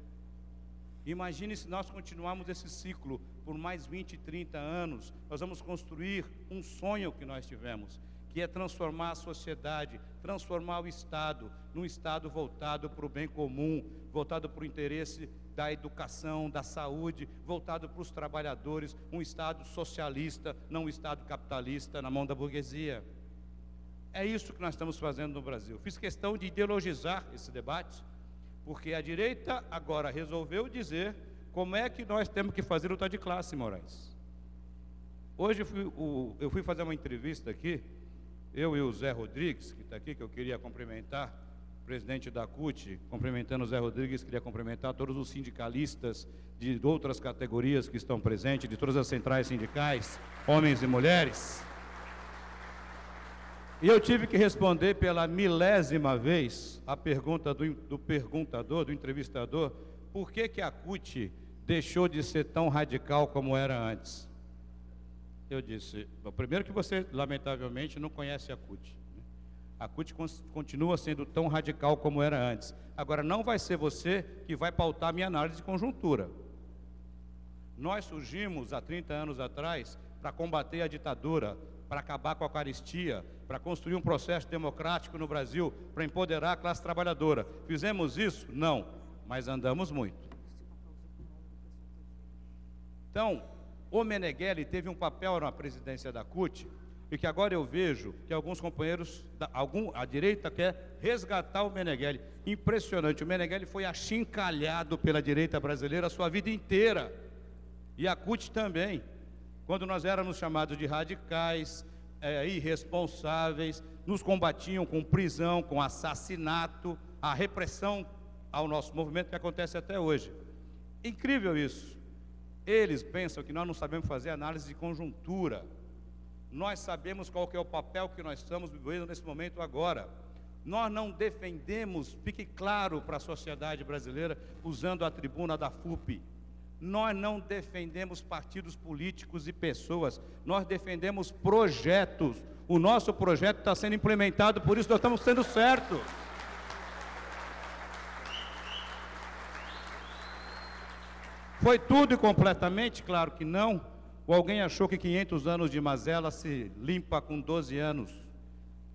Imagine se nós continuarmos esse ciclo por mais 20, 30 anos, nós vamos construir um sonho que nós tivemos, que é transformar a sociedade, transformar o Estado, num Estado voltado para o bem comum, voltado para o interesse da educação, da saúde, voltado para os trabalhadores, um Estado socialista, não um Estado capitalista na mão da burguesia. É isso que nós estamos fazendo no Brasil. Fiz questão de ideologizar esse debate, porque a direita agora resolveu dizer como é que nós temos que fazer luta de classe, Moraes. Hoje eu fui fazer uma entrevista aqui, eu e o Zé Rodrigues, que está aqui, que eu queria cumprimentar, presidente da CUT, cumprimentando o Zé Rodrigues, queria cumprimentar todos os sindicalistas de outras categorias que estão presentes, de todas as centrais sindicais, homens e mulheres. E eu tive que responder pela 1000ª vez a pergunta do perguntador, do entrevistador, por que a CUT deixou de ser tão radical como era antes? Eu disse, primeiro que você, lamentavelmente, não conhece a CUT. A CUT continua sendo tão radical como era antes. Agora, não vai ser você que vai pautar a minha análise de conjuntura. Nós surgimos, há 30 anos atrás, para combater a ditadura, para acabar com a carestia, para construir um processo democrático no Brasil, para empoderar a classe trabalhadora. Fizemos isso? Não, mas andamos muito. Então, o Meneghelli teve um papel na presidência da CUT, e que agora eu vejo que alguns companheiros, a direita quer resgatar o Meneghelli. Impressionante, o Meneghelli foi achincalhado pela direita brasileira a sua vida inteira, e a CUT também. quando nós éramos chamados de radicais, irresponsáveis, nos combatiam com prisão, com assassinato, a repressão ao nosso movimento que acontece até hoje. Incrível isso. Eles pensam que nós não sabemos fazer análise de conjuntura. Nós sabemos qual que é o papel que nós estamos vivendo nesse momento agora. Nós não defendemos, fique claro para a sociedade brasileira, usando a tribuna da FUP, nós não defendemos partidos políticos e pessoas, nós defendemos projetos. O nosso projeto está sendo implementado, por isso nós estamos sendo certos. Foi tudo e completamente? Claro que não. Ou alguém achou que 500 anos de mazela se limpa com 12 anos?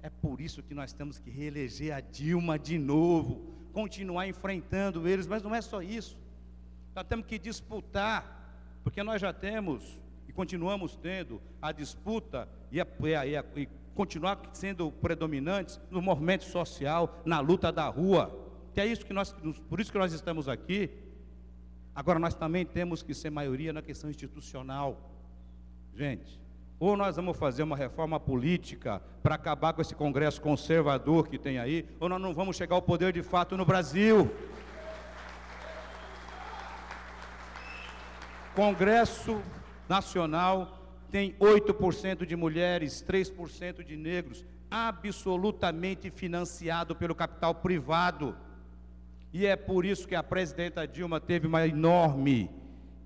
É por isso que nós temos que reeleger a Dilma de novo, continuar enfrentando eles, mas não é só isso. Nós temos que disputar, porque nós já temos e continuamos tendo a disputa e continuar sendo predominantes no movimento social, na luta da rua, que é isso que por isso que nós estamos aqui. Agora nós também temos que ser maioria na questão institucional. Gente, ou nós vamos fazer uma reforma política para acabar com esse Congresso conservador que tem aí, ou nós não vamos chegar ao poder de fato no Brasil. Congresso Nacional tem 8% de mulheres, 3% de negros, absolutamente financiado pelo capital privado. E é por isso que a presidenta Dilma teve uma enorme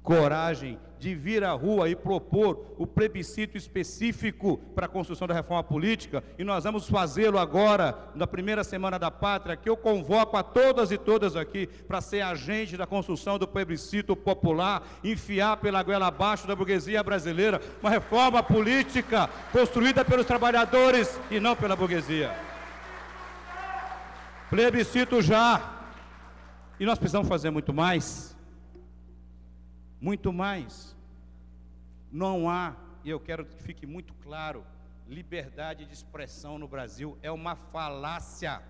coragem de vir à rua e propor o plebiscito específico para a construção da reforma política, e nós vamos fazê-lo agora, na primeira semana da pátria, que eu convoco a todas e todas aqui para ser agente da construção do plebiscito popular, enfiar pela goela abaixo da burguesia brasileira, uma reforma política construída pelos trabalhadores e não pela burguesia. Plebiscito já! E nós precisamos fazer muito mais. Muito mais. Não há, e eu quero que fique muito claro, liberdade de expressão no Brasil é uma falácia.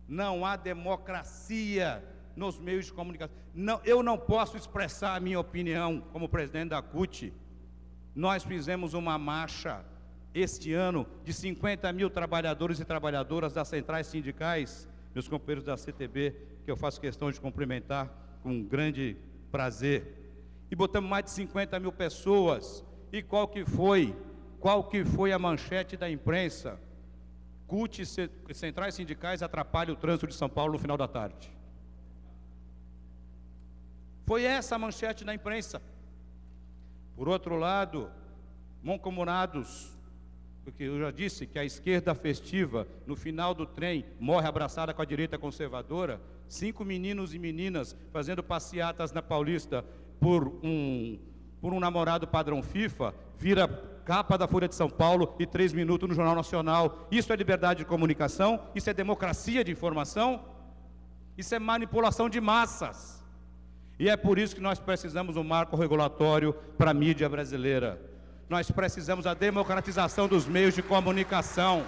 Não há democracia nos meios de comunicação. Não, eu não posso expressar a minha opinião como presidente da CUT. Nós fizemos uma marcha este ano de 50 mil trabalhadores e trabalhadoras das centrais sindicais, meus companheiros da CTB, que eu faço questão de cumprimentar com grande prazer. E botamos mais de 50 mil pessoas. E qual que foi a manchete da imprensa? CUT, centrais sindicais atrapalham o trânsito de São Paulo no final da tarde. Foi essa a manchete da imprensa. Por outro lado, mancomunados, porque eu já disse que a esquerda festiva, no final do trem, morre abraçada com a direita conservadora. 5 meninos e meninas fazendo passeatas na Paulista por um namorado padrão FIFA, vira capa da Folha de São Paulo e 3 minutos no Jornal Nacional. Isso é liberdade de comunicação? Isso é democracia de informação? Isso é manipulação de massas. E é por isso que nós precisamos um marco regulatório para a mídia brasileira. Nós precisamos da democratização dos meios de comunicação.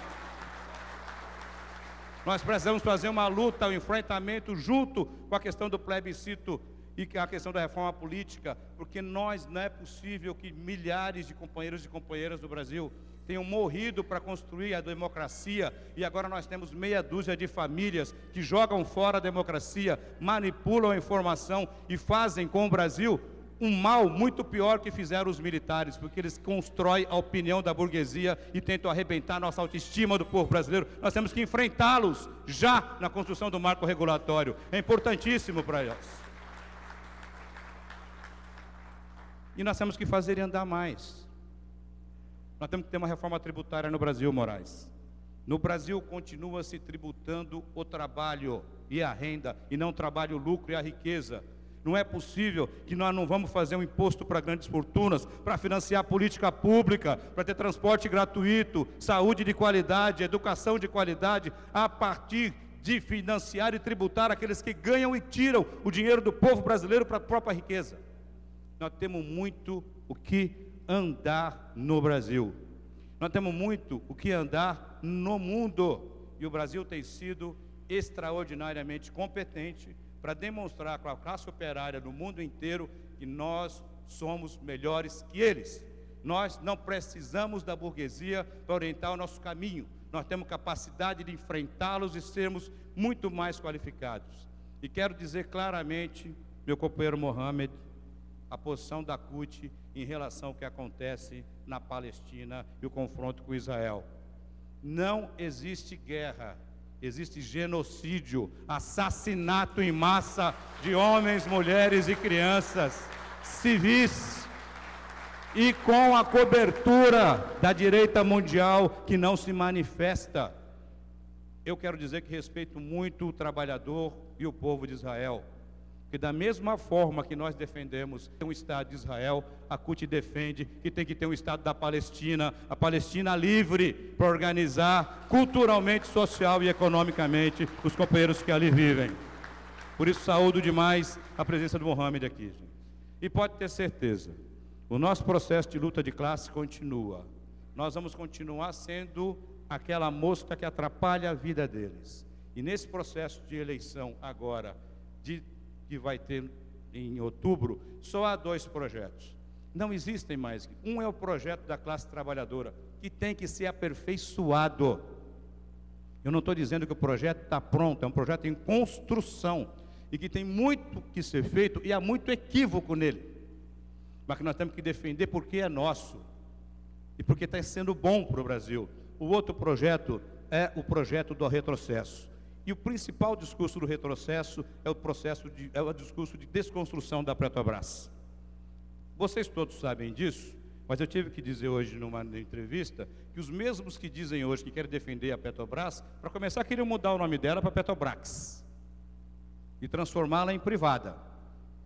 Nós precisamos fazer uma luta, um enfrentamento junto com a questão do plebiscito e a questão da reforma política, porque não é possível que milhares de companheiros e companheiras do Brasil tenham morrido para construir a democracia, e agora nós temos meia dúzia de famílias que jogam fora a democracia, manipulam a informação e fazem com o Brasil um mal muito pior que fizeram os militares, porque eles constroem a opinião da burguesia e tentam arrebentar nossa autoestima do povo brasileiro. Nós temos que enfrentá-los já na construção do marco regulatório. É importantíssimo para eles. E nós temos que fazer andar mais. Nós temos que ter uma reforma tributária no Brasil, Moraes. No Brasil continua se tributando o trabalho e a renda, e não o trabalho, o lucro e a riqueza. Não é possível que nós não vamos fazer um imposto para grandes fortunas, para financiar política pública, para ter transporte gratuito, saúde de qualidade, educação de qualidade, a partir de financiar e tributar aqueles que ganham e tiram o dinheiro do povo brasileiro para a própria riqueza. Nós temos muito o que andar no Brasil. Nós temos muito o que andar no mundo. E o Brasil tem sido extraordinariamente competente para demonstrar para a classe operária no mundo inteiro que nós somos melhores que eles. Nós não precisamos da burguesia para orientar o nosso caminho. Nós temos capacidade de enfrentá-los e sermos muito mais qualificados. E quero dizer claramente, meu companheiro Mohamed, a posição da CUT em relação ao que acontece na Palestina e o confronto com Israel. Não existe guerra, existe genocídio, assassinato em massa de homens, mulheres e crianças, civis, e com a cobertura da direita mundial que não se manifesta. Eu quero dizer que respeito muito o trabalhador e o povo de Israel, que da mesma forma que nós defendemos um Estado de Israel, a CUT defende que tem que ter um Estado da Palestina, a Palestina livre para organizar culturalmente, social e economicamente os companheiros que ali vivem. Por isso saúdo demais a presença do Mohamed aqui, gente. E pode ter certeza, o nosso processo de luta de classe continua. Nós vamos continuar sendo aquela mosca que atrapalha a vida deles. E nesse processo de eleição agora, que vai ter em outubro, só há 2 projetos. Não existem mais. Um é o projeto da classe trabalhadora, que tem que ser aperfeiçoado. Eu não estou dizendo que o projeto está pronto, é um projeto em construção, e que tem muito que ser feito, e há muito equívoco nele. Mas que nós temos que defender porque é nosso, e porque está sendo bom para o Brasil. O outro projeto é o projeto do retrocesso. E o principal discurso do retrocesso é o discurso de desconstrução da Petrobras. Vocês todos sabem disso, mas eu tive que dizer hoje numa entrevista que os mesmos que dizem hoje que querem defender a Petrobras, para começar, queriam mudar o nome dela para Petrobras e transformá-la em privada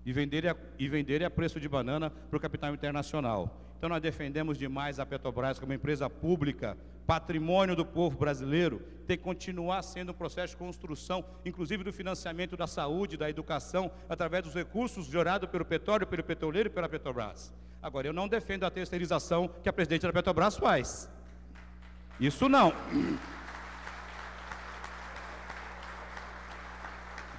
e venderem a preço de banana para o capital internacional. Então nós defendemos demais a Petrobras como empresa pública, patrimônio do povo brasileiro, tem que continuar sendo um processo de construção, inclusive do financiamento da saúde, da educação, através dos recursos gerados pelo petróleo, pelo petroleiro e pela Petrobras. Agora, eu não defendo a terceirização que a presidente da Petrobras faz. Isso não.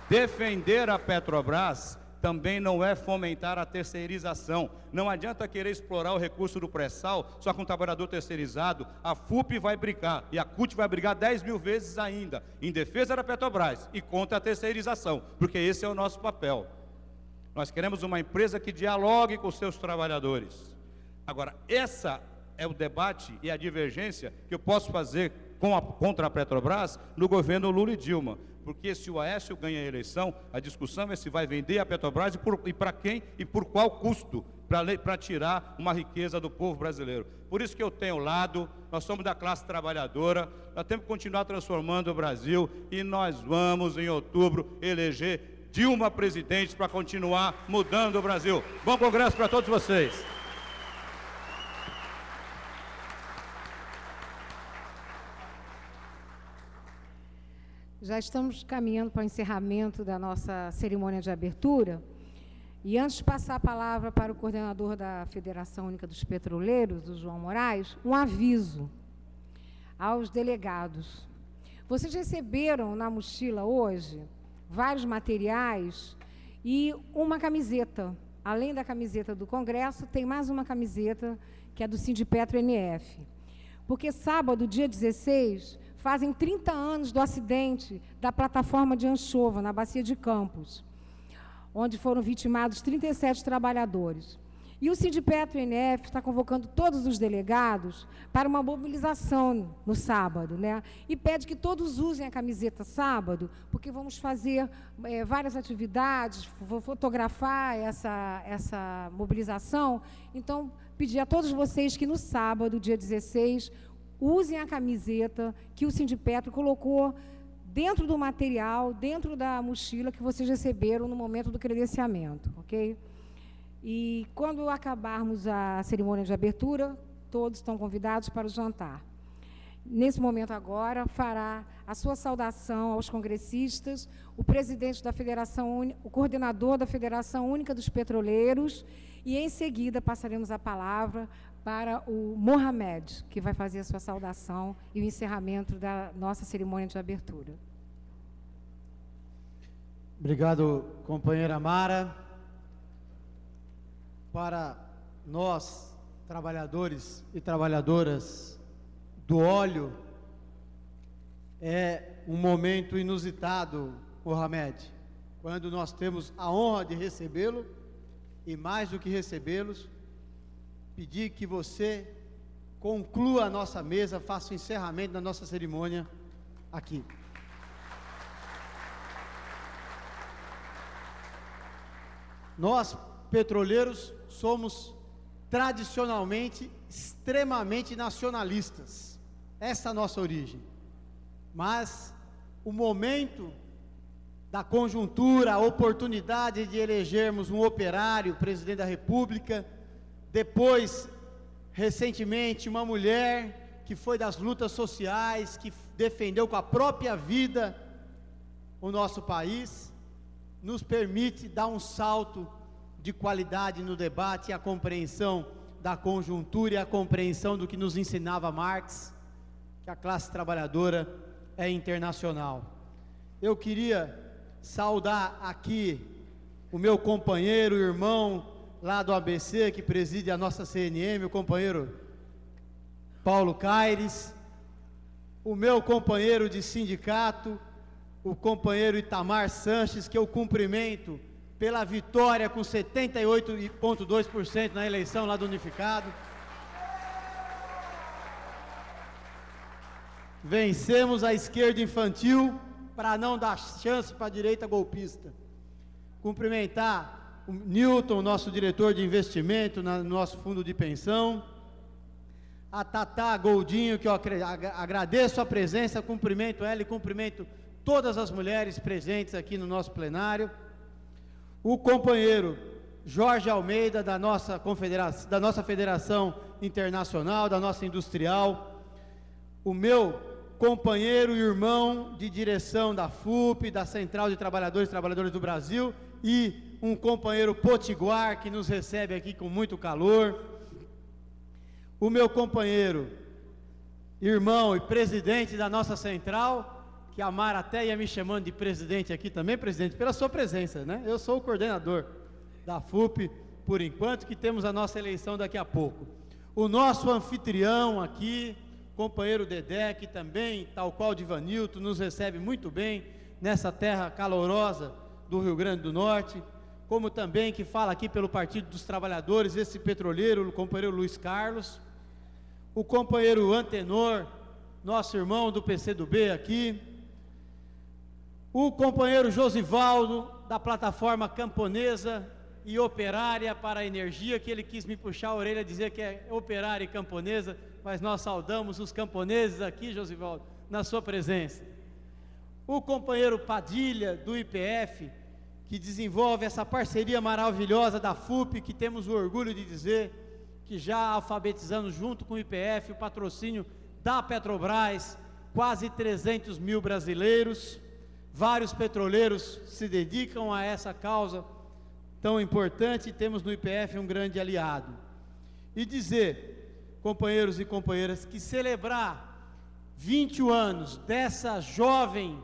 Defender a Petrobras também não é fomentar a terceirização. Não adianta querer explorar o recurso do pré-sal só com o trabalhador terceirizado. A FUP vai brigar e a CUT vai brigar 10.000 vezes ainda em defesa da Petrobras e contra a terceirização, porque esse é o nosso papel. Nós queremos uma empresa que dialogue com os seus trabalhadores. Agora, essa é o debate e a divergência que eu posso fazer contra a Petrobras no governo Lula e Dilma. Porque se o Aécio ganha a eleição, a discussão é se vai vender a Petrobras e para quem e por qual custo, para tirar uma riqueza do povo brasileiro. Por isso que eu tenho lado, nós somos da classe trabalhadora, nós temos que continuar transformando o Brasil e nós vamos, em outubro, eleger Dilma presidente para continuar mudando o Brasil. Bom congresso para todos vocês. Já estamos caminhando para o encerramento da nossa cerimônia de abertura. E antes de passar a palavra para o coordenador da Federação Única dos Petroleiros, o João Moraes, um aviso aos delegados. Vocês receberam na mochila hoje vários materiais e uma camiseta. Além da camiseta do Congresso, tem mais uma camiseta que é do Sindipetro NF. Porque sábado, dia 16, fazem 30 anos do acidente da plataforma de Anchova, na Bacia de Campos, onde foram vitimados 37 trabalhadores. E o Sindipetro NF está convocando todos os delegados para uma mobilização no sábado, né? E pede que todos usem a camiseta sábado, porque vamos fazer várias atividades, vou fotografar essa mobilização. Então, pedir a todos vocês que no sábado, dia 16, usem a camiseta que o Sindipetro colocou dentro do material, dentro da mochila que vocês receberam no momento do credenciamento, ok? E quando acabarmos a cerimônia de abertura, todos estão convidados para o jantar. Nesse momento agora, fará a sua saudação aos congressistas, o presidente da Federação, o coordenador da Federação Única dos Petroleiros, e em seguida passaremos a palavra para o Mohamed, que vai fazer a sua saudação e o encerramento da nossa cerimônia de abertura. Obrigado, companheira Mara. Para nós, trabalhadores e trabalhadoras do óleo, é um momento inusitado, Mohamed, quando nós temos a honra de recebê-lo e, mais do que recebê-los, pedir que você conclua a nossa mesa, faça o encerramento da nossa cerimônia aqui. Nós, petroleiros, somos tradicionalmente extremamente nacionalistas. Essa é a nossa origem. Mas o momento da conjuntura, a oportunidade de elegermos um operário presidente da República, depois, recentemente, uma mulher que foi das lutas sociais, que defendeu com a própria vida o nosso país, nos permite dar um salto de qualidade no debate e a compreensão da conjuntura e a compreensão do que nos ensinava Marx, que a classe trabalhadora é internacional. Eu queria saudar aqui o meu companheiro, irmão lá do ABC, que preside a nossa CNM, o companheiro Paulo Caires, o meu companheiro de sindicato, o companheiro Itamar Sanches, que eu cumprimento pela vitória com 78,2% na eleição lá do Unificado. Vencemos a esquerda infantil para não dar chance para a direita golpista. Cumprimentar o Newton, nosso diretor de investimento no nosso fundo de pensão, a Tatá Goldinho, que eu agradeço a presença, cumprimento ela e cumprimento todas as mulheres presentes aqui no nosso plenário, o companheiro Jorge Almeida, da nossa Federação Internacional, da nossa Industrial, o meu companheiro e irmão de direção da FUP, da Central de Trabalhadores e Trabalhadoras do Brasil, e um companheiro potiguar que nos recebe aqui com muito calor, o meu companheiro, irmão e presidente da nossa central, que a Mara até ia me chamando de presidente aqui também, presidente, pela sua presença, né? Eu sou o coordenador da FUP, por enquanto, que temos a nossa eleição daqui a pouco. O nosso anfitrião aqui, companheiro Dedé, que também, tal qual Divanilton, nos recebe muito bem nessa terra calorosa do Rio Grande do Norte, como também que fala aqui pelo Partido dos Trabalhadores, esse petroleiro, o companheiro Luiz Carlos, o companheiro Antenor, nosso irmão do PCdoB aqui, o companheiro Josivaldo, da plataforma camponesa e operária para a energia, que ele quis me puxar a orelha, dizer que é operária e camponesa, mas nós saudamos os camponeses aqui, Josivaldo, na sua presença. O companheiro Padilha, do IPF, que desenvolve essa parceria maravilhosa da FUP, que temos o orgulho de dizer que já alfabetizamos junto com o IPF, o patrocínio da Petrobras, quase 300 mil brasileiros, vários petroleiros se dedicam a essa causa tão importante e temos no IPF um grande aliado. E dizer, companheiros e companheiras, que celebrar 21 anos dessa jovem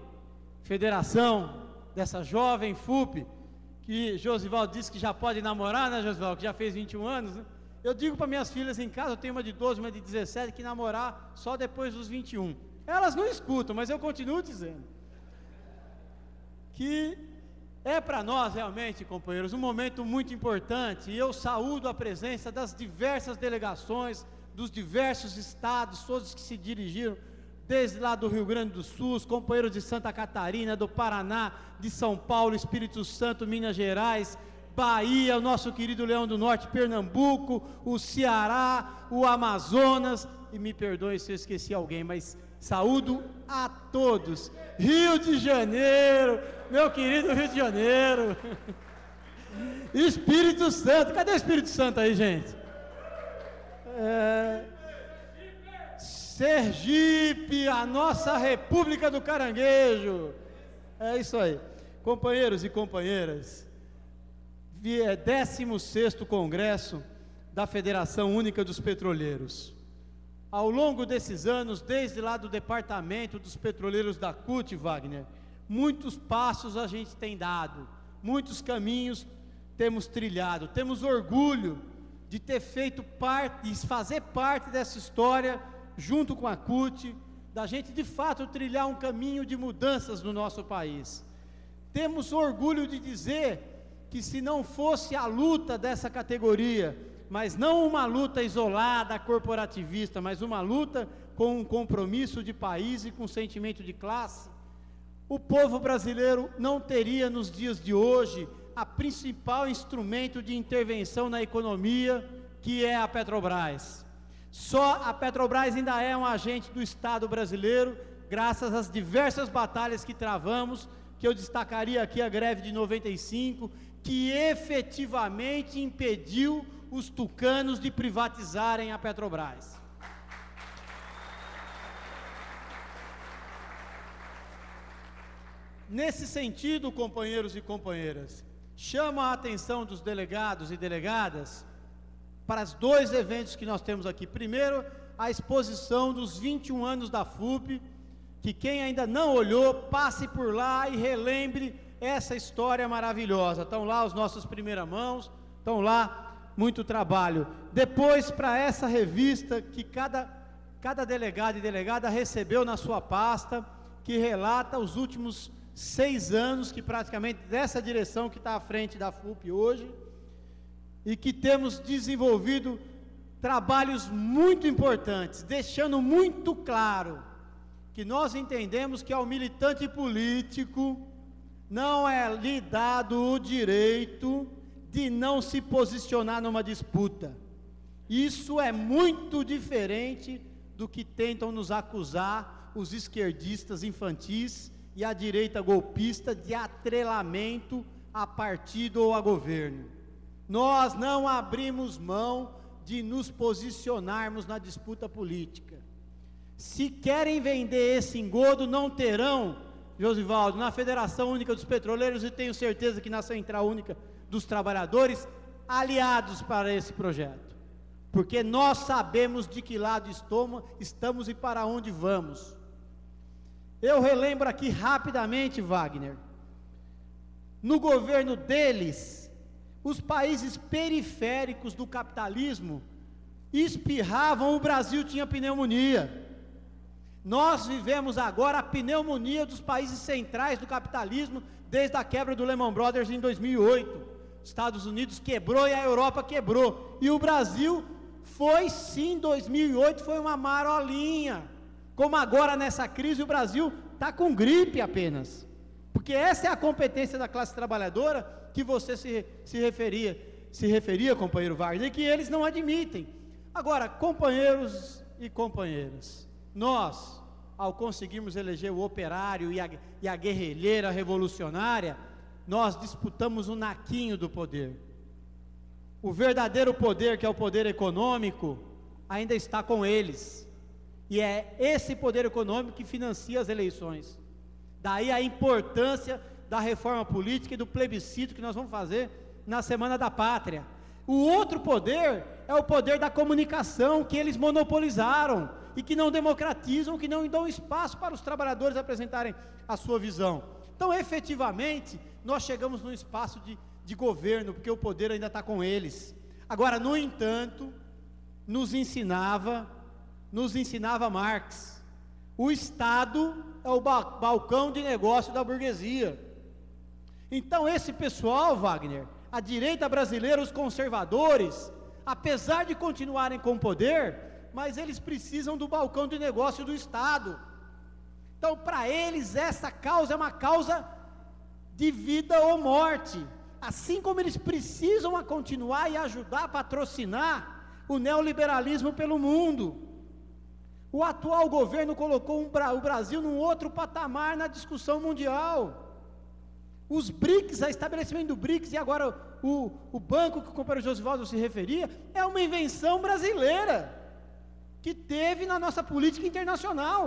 federação, dessa jovem FUP, que Josivaldo disse que já pode namorar, né, Josivaldo, que já fez 21 anos, né? Eu digo para minhas filhas em casa, eu tenho uma de 12, uma de 17, que namorar só depois dos 21. Elas não escutam, mas eu continuo dizendo que é para nós realmente, companheiros, um momento muito importante, e eu saúdo a presença das diversas delegações, dos diversos estados, todos que se dirigiram, desde lá do Rio Grande do Sul, os companheiros de Santa Catarina, do Paraná, de São Paulo, Espírito Santo, Minas Gerais, Bahia, o nosso querido Leão do Norte, Pernambuco, o Ceará, o Amazonas, e me perdoe se eu esqueci alguém, mas saúdo a todos. Rio de Janeiro, meu querido Rio de Janeiro, Espírito Santo, cadê o Espírito Santo aí, gente? Sergipe, a nossa República do Caranguejo, é isso aí. Companheiros e companheiras, 16º Congresso da Federação Única dos Petroleiros. Ao longo desses anos, desde lá do Departamento dos Petroleiros da CUT, Wagner, muitos passos a gente tem dado, muitos caminhos temos trilhado, temos orgulho de ter feito parte, de fazer parte dessa história, junto com a CUT, da gente de fato trilhar um caminho de mudanças no nosso país. Temos orgulho de dizer que se não fosse a luta dessa categoria, mas não uma luta isolada, corporativista, mas uma luta com um compromisso de país e com sentimento de classe, o povo brasileiro não teria nos dias de hoje a principal instrumento de intervenção na economia, que é a Petrobras. Só a Petrobras ainda é um agente do Estado brasileiro, graças às diversas batalhas que travamos, que eu destacaria aqui a greve de 95, que efetivamente impediu os tucanos de privatizarem a Petrobras. Nesse sentido, companheiros e companheiras, chamo a atenção dos delegados e delegadas para os dois eventos que nós temos aqui. Primeiro, a exposição dos 21 anos da FUP, que quem ainda não olhou, passe por lá e relembre essa história maravilhosa. Estão lá os nossos primeiras-mãos, estão lá, muito trabalho. Depois, para essa revista que cada delegado e delegada recebeu na sua pasta, que relata os últimos 6 anos, que praticamente dessa direção que está à frente da FUP hoje, e que temos desenvolvido trabalhos muito importantes, deixando muito claro que nós entendemos que ao militante político não é lhe dado o direito de não se posicionar numa disputa. Isso é muito diferente do que tentam nos acusar os esquerdistas infantis e a direita golpista de atrelamento a partido ou a governo. Nós não abrimos mão de nos posicionarmos na disputa política. Se querem vender esse engodo, não terão, Josivaldo, na Federação Única dos Petroleiros, e tenho certeza que na Central Única dos Trabalhadores, aliados para esse projeto. Porque nós sabemos de que lado estamos e para onde vamos. Eu relembro aqui rapidamente, Wagner, no governo deles, os países periféricos do capitalismo espirravam, o Brasil tinha pneumonia. Nós vivemos agora a pneumonia dos países centrais do capitalismo, desde a quebra do Lehman Brothers em 2008. Estados Unidos quebrou e a Europa quebrou. E o Brasil foi sim, 2008 foi uma marolinha. Como agora nessa crise o Brasil está com gripe apenas. Porque essa é a competência da classe trabalhadora que você se referia, companheiro Wagner, que eles não admitem. Agora, companheiros e companheiras, nós, ao conseguirmos eleger o operário e a guerrilheira revolucionária, nós disputamos o naquinho do poder. O verdadeiro poder, que é o poder econômico, ainda está com eles. E é esse poder econômico que financia as eleições. Daí a importância da reforma política e do plebiscito que nós vamos fazer na Semana da Pátria. O outro poder é o poder da comunicação, que eles monopolizaram e que não democratizam, que não dão espaço para os trabalhadores apresentarem a sua visão. Então, efetivamente, nós chegamos num espaço de governo, porque o poder ainda está com eles. Agora, no entanto, nos ensinava Marx, o Estado é o balcão de negócio da burguesia. Então esse pessoal, Wagner, a direita brasileira, os conservadores, apesar de continuarem com poder, mas eles precisam do balcão de negócio do Estado. Então para eles essa causa é uma causa de vida ou morte, assim como eles precisam continuar e ajudar a patrocinar o neoliberalismo pelo mundo. O atual governo colocou o Brasil num outro patamar na discussão mundial. Os BRICS, o estabelecimento do BRICS e agora o banco que o companheiro Josivaldo se referia, é uma invenção brasileira, que teve na nossa política internacional.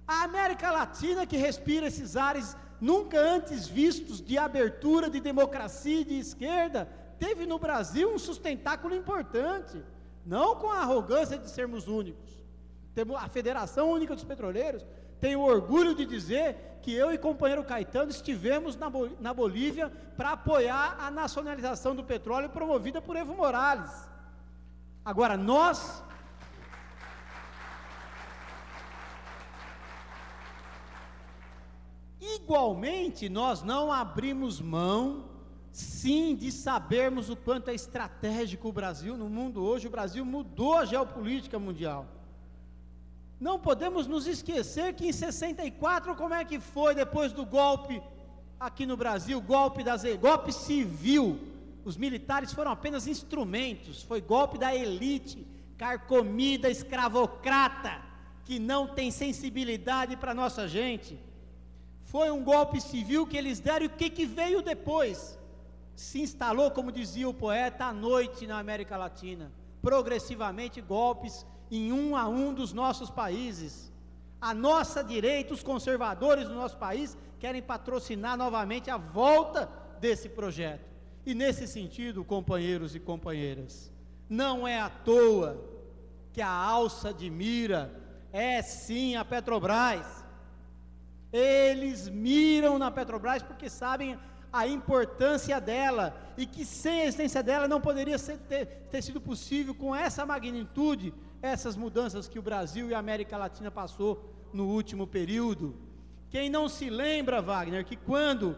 A América Latina, que respira esses ares nunca antes vistos de abertura, de democracia e de esquerda, teve no Brasil um sustentáculo importante, não com a arrogância de sermos únicos. A Federação Única dos Petroleiros tem o orgulho de dizer que eu e companheiro Caetano estivemos na Bolívia para apoiar a nacionalização do petróleo promovida por Evo Morales. Agora, igualmente, nós não abrimos mão, sim, de sabermos o quanto é estratégico o Brasil no mundo hoje. O Brasil mudou a geopolítica mundial. Não podemos nos esquecer que em 64, como é que foi depois do golpe aqui no Brasil, golpe civil, os militares foram apenas instrumentos, foi golpe da elite, carcomida, escravocrata, que não tem sensibilidade para a nossa gente. Foi um golpe civil que eles deram, e o que veio depois? Se instalou, como dizia o poeta, à noite na América Latina, progressivamente golpes em um a um dos nossos países. A nossa direita, os conservadores do nosso país, querem patrocinar novamente a volta desse projeto. E nesse sentido, companheiros e companheiras, não é à toa que a alça de mira é sim a Petrobras. Eles miram na Petrobras porque sabem a importância dela, e que sem a existência dela não poderia ter sido possível, com essa magnitude, essas mudanças que o Brasil e a América Latina passou no último período. Quem não se lembra, Wagner, que quando,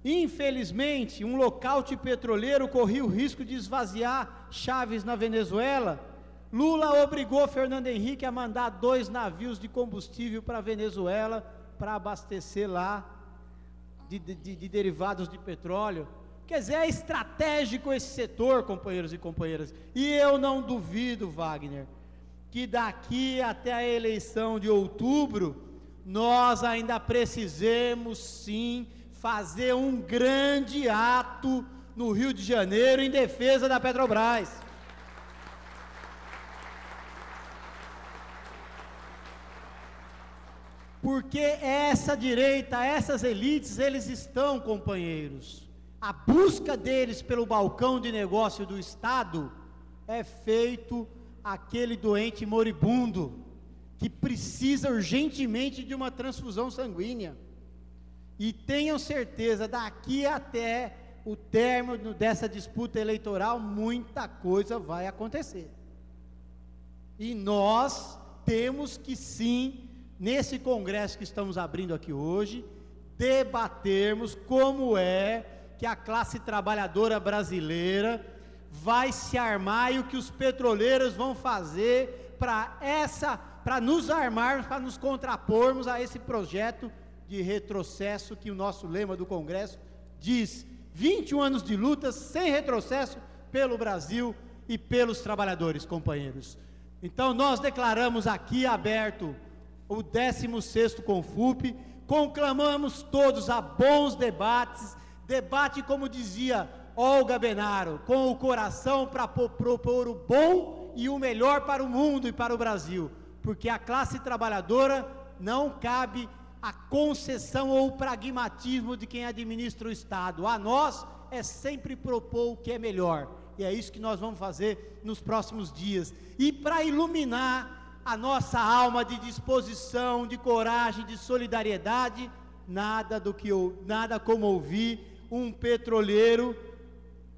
infelizmente, um lockout petroleiro corria o risco de esvaziar Chaves na Venezuela, Lula obrigou Fernando Henrique a mandar 2 navios de combustível para a Venezuela, para abastecer lá de derivados de petróleo. Quer dizer, é estratégico esse setor, companheiros e companheiras. E eu não duvido, Wagner, que daqui até a eleição de outubro, nós ainda precisemos sim fazer um grande ato no Rio de Janeiro em defesa da Petrobras. Porque essa direita, essas elites, eles estão, companheiros, a busca deles pelo balcão de negócio do Estado é feito aquele doente moribundo, que precisa urgentemente de uma transfusão sanguínea. E tenham certeza, daqui até o término dessa disputa eleitoral, muita coisa vai acontecer. E nós temos que sim, nesse congresso que estamos abrindo aqui hoje, debatermos como é que a classe trabalhadora brasileira vai se armar e o que os petroleiros vão fazer para nos armarmos, para nos contrapormos a esse projeto de retrocesso que o nosso lema do congresso diz: 21 anos de lutas sem retrocesso pelo Brasil e pelos trabalhadores, companheiros. Então nós declaramos aqui aberto o 16º Confub, conclamamos todos a bons debates, debate, como dizia Olga Benaro, com o coração para propor o bom e o melhor para o mundo e para o Brasil, porque a classe trabalhadora não cabe a concessão ou o pragmatismo de quem administra o Estado. A nós é sempre propor o que é melhor, e é isso que nós vamos fazer nos próximos dias. E para iluminar a nossa alma de disposição, de coragem, de solidariedade, nada como ouvir um petroleiro,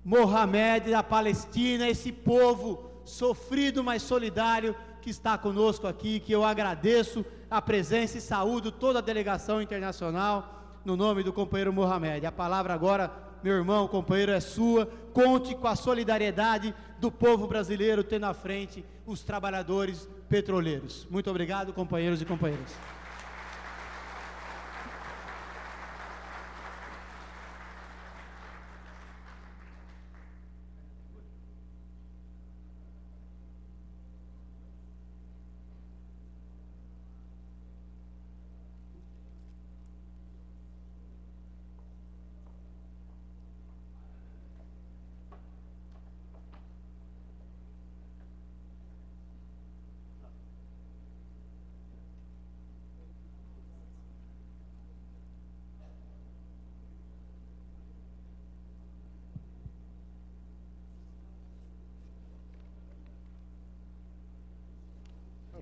Mohamed da Palestina, esse povo sofrido, mas solidário, que está conosco aqui, que eu agradeço a presença e saúdo toda a delegação internacional, no nome do companheiro Mohamed. A palavra agora, meu irmão, companheiro, é sua. Conte com a solidariedade do povo brasileiro, tendo à frente os trabalhadores petroleiros. Muito obrigado, companheiros e companheiras.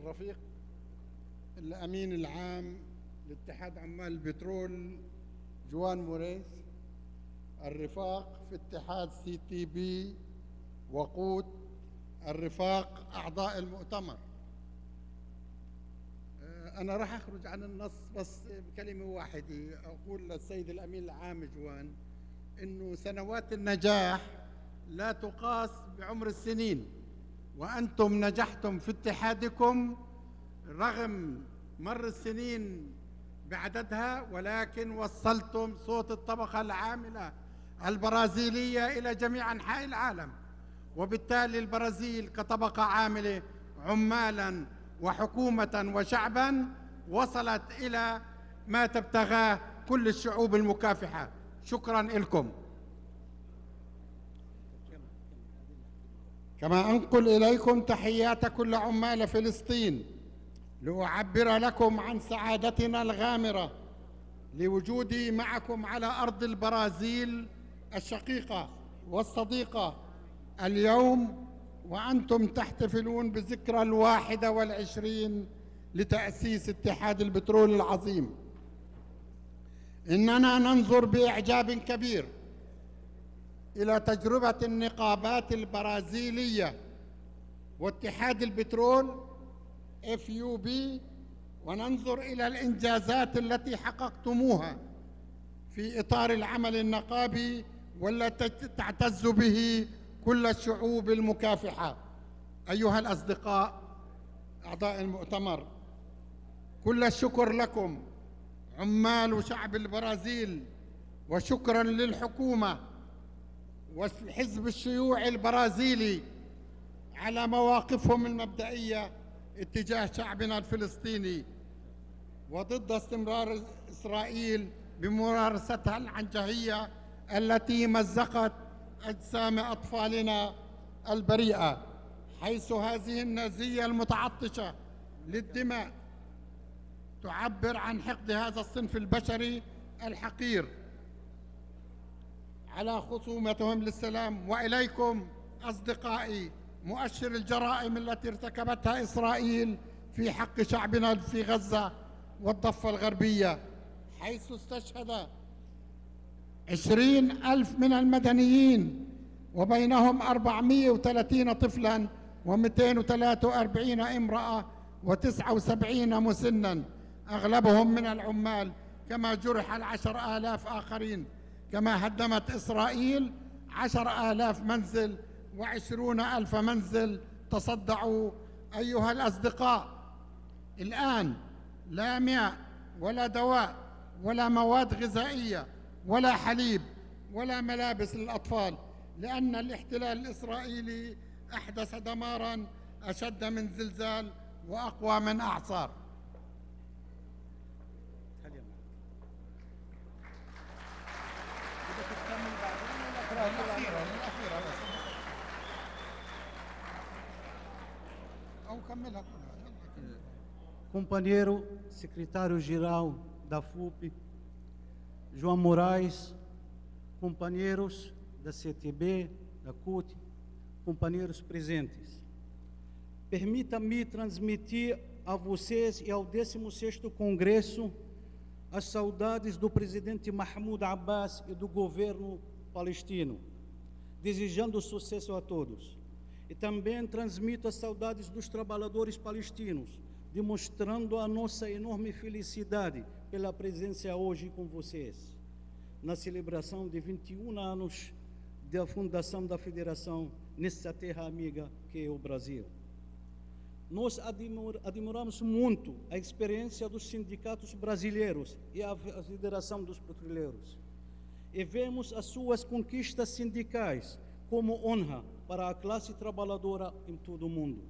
الرفيق الأمين العام لاتحاد عمال البترول جوان موريس، الرفاق في اتحاد CTB وقود، الرفاق أعضاء المؤتمر. أنا راح أخرج عن النص بس بكلمة واحدة، أقول للسيد الأمين العام جوان إنه سنوات النجاح لا تقاس بعمر السنين، وأنتم نجحتم في اتحادكم رغم مر السنين بعددها، ولكن وصلتم صوت الطبقة العاملة البرازيلية إلى جميع أنحاء العالم، وبالتالي البرازيل كطبقة عاملة عمالا وحكومة وشعبا وصلت إلى ما تبتغاه كل الشعوب المكافحة. شكرا لكم. كما أنقل إليكم تحيات كل عمال فلسطين لأعبر لكم عن سعادتنا الغامرة لوجودي معكم على أرض البرازيل الشقيقة والصديقة اليوم، وأنتم تحتفلون بذكرى 21 لتأسيس اتحاد البترول العظيم. إننا ننظر بإعجاب كبير إلى تجربة النقابات البرازيلية واتحاد البترول FUB، وننظر إلى الإنجازات التي حققتموها في إطار العمل النقابي والتي تعتز به كل الشعوب المكافحة. أيها الأصدقاء أعضاء المؤتمر، كل الشكر لكم عمال وشعب البرازيل، وشكرا للحكومة والحزب الشيوعي البرازيلي على مواقفهم المبدئية اتجاه شعبنا الفلسطيني وضد استمرار إسرائيل بممارستها العنجهية التي مزقت أجسام أطفالنا البريئة، حيث هذه النازية المتعطشة للدماء تعبر عن حقد هذا الصنف البشري الحقير على خصومتهم للسلام. وإليكم أصدقائي مؤشر الجرائم التي ارتكبتها إسرائيل في حق شعبنا في غزة والضفة الغربية، حيث استشهد 20,000 من المدنيين وبينهم 430 طفلا و243 امرأة و79 مسنا أغلبهم من العمال، كما جرح 10,000 آخرين، كما هدمت إسرائيل 10,000 منزل و20,000 منزل تصدعوا. أيها الأصدقاء، الآن لا ماء ولا دواء ولا مواد غذائية ولا حليب ولا ملابس للأطفال، لأن الاحتلال الإسرائيلي أحدث دماراً أشد من زلزال وأقوى من أعصار. Companheiro secretário-geral da FUP, João Moraes, companheiros da CTB, da CUT, companheiros presentes. Permita-me transmitir a vocês e ao 16º Congresso as saudades do presidente Mahmoud Abbas e do governo palestino, desejando sucesso a todos. E também transmito as saudades dos trabalhadores palestinos, demonstrando a nossa enorme felicidade pela presença hoje com vocês, na celebração de 21 anos da fundação da Federação nessa terra amiga que é o Brasil. Nós admiramos muito a experiência dos sindicatos brasileiros e a Federação dos Petroleiros, e vemos as suas conquistas sindicais como honra para a classe trabalhadora em todo o mundo.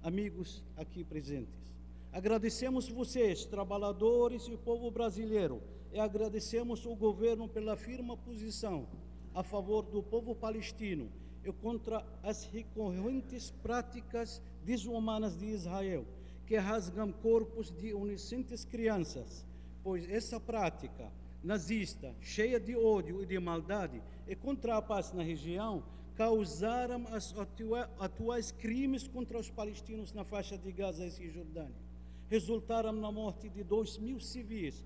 Amigos aqui presentes, agradecemos vocês, trabalhadores e povo brasileiro, e agradecemos o governo pela firme posição a favor do povo palestino e contra as recorrentes práticas desumanas de Israel, que rasgam corpos de inocentes crianças, pois essa prática nazista, cheia de ódio e de maldade, e contra a paz na região, causaram os atuais crimes contra os palestinos na faixa de Gaza e Cisjordânia. resultaram na morte de 2.000 civis,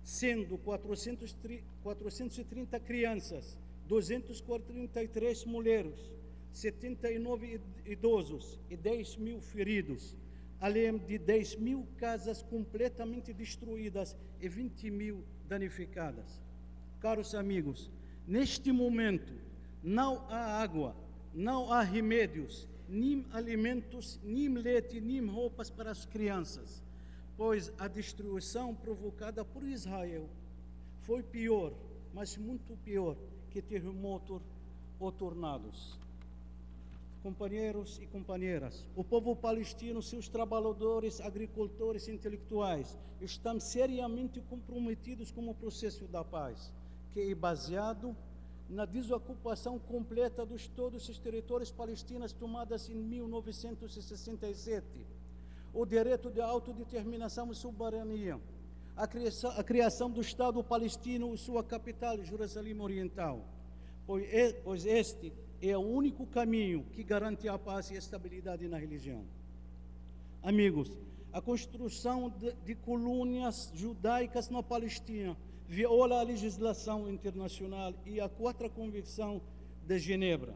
sendo 430 crianças, 243 mulheres, 79 idosos e 10.000 feridos, além de 10.000 casas completamente destruídas e 20.000 danificadas. Caros amigos, neste momento não há água, não há remédios, nem alimentos, nem leite, nem roupas para as crianças, pois a destruição provocada por Israel foi pior, mas muito pior que terremotos ou tornados. Companheiros e companheiras, o povo palestino, seus trabalhadores, agricultores e intelectuais estão seriamente comprometidos com o processo da paz, que é baseado na desocupação completa de todos os territórios palestinos tomados em 1967, o direito de autodeterminação e soberania, a criação do Estado palestino e sua capital, Jerusalém Oriental, pois este é o único caminho que garante a paz e a estabilidade na religião. Amigos, a construção de colônias judaicas na Palestina viola a legislação internacional e a Quarta Convenção de Genebra,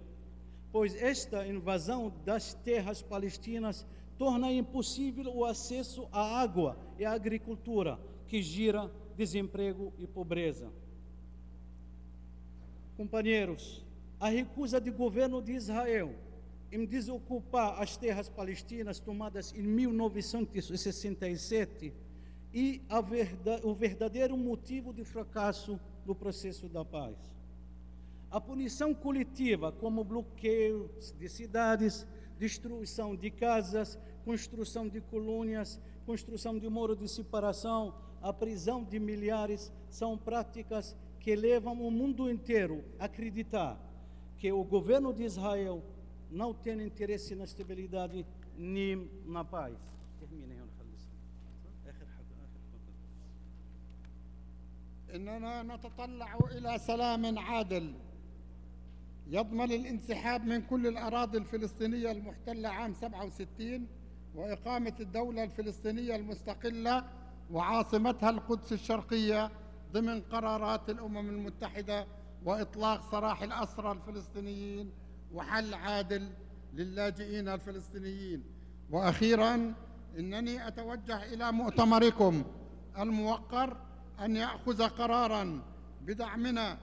pois esta invasão das terras palestinas torna impossível o acesso à água e à agricultura, que gera desemprego e pobreza. Companheiros, a recusa do governo de Israel em desocupar as terras palestinas tomadas em 1967 e o verdadeiro motivo de fracasso do processo da paz. A punição coletiva, como bloqueio de cidades, destruição de casas, construção de colônias, construção de muro de separação, a prisão de milhares, são práticas que levam o mundo inteiro a acreditar que o governo de Israel não tem interesse na estabilidade nem na paz. إننا نتطلع إلى سلام عادل يضمن الانسحاب من كل الأراضي الفلسطينية المحتلة عام 67 وإقامة الدولة الفلسطينية المستقلة وعاصمتها القدس الشرقية ضمن قرارات الأمم المتحدة، وإطلاق سراح الأسرى الفلسطينيين وحل عادل للاجئين الفلسطينيين. وأخيرا إنني أتوجه إلى مؤتمركم الموقر أن يأخذ قراراً بدعمنا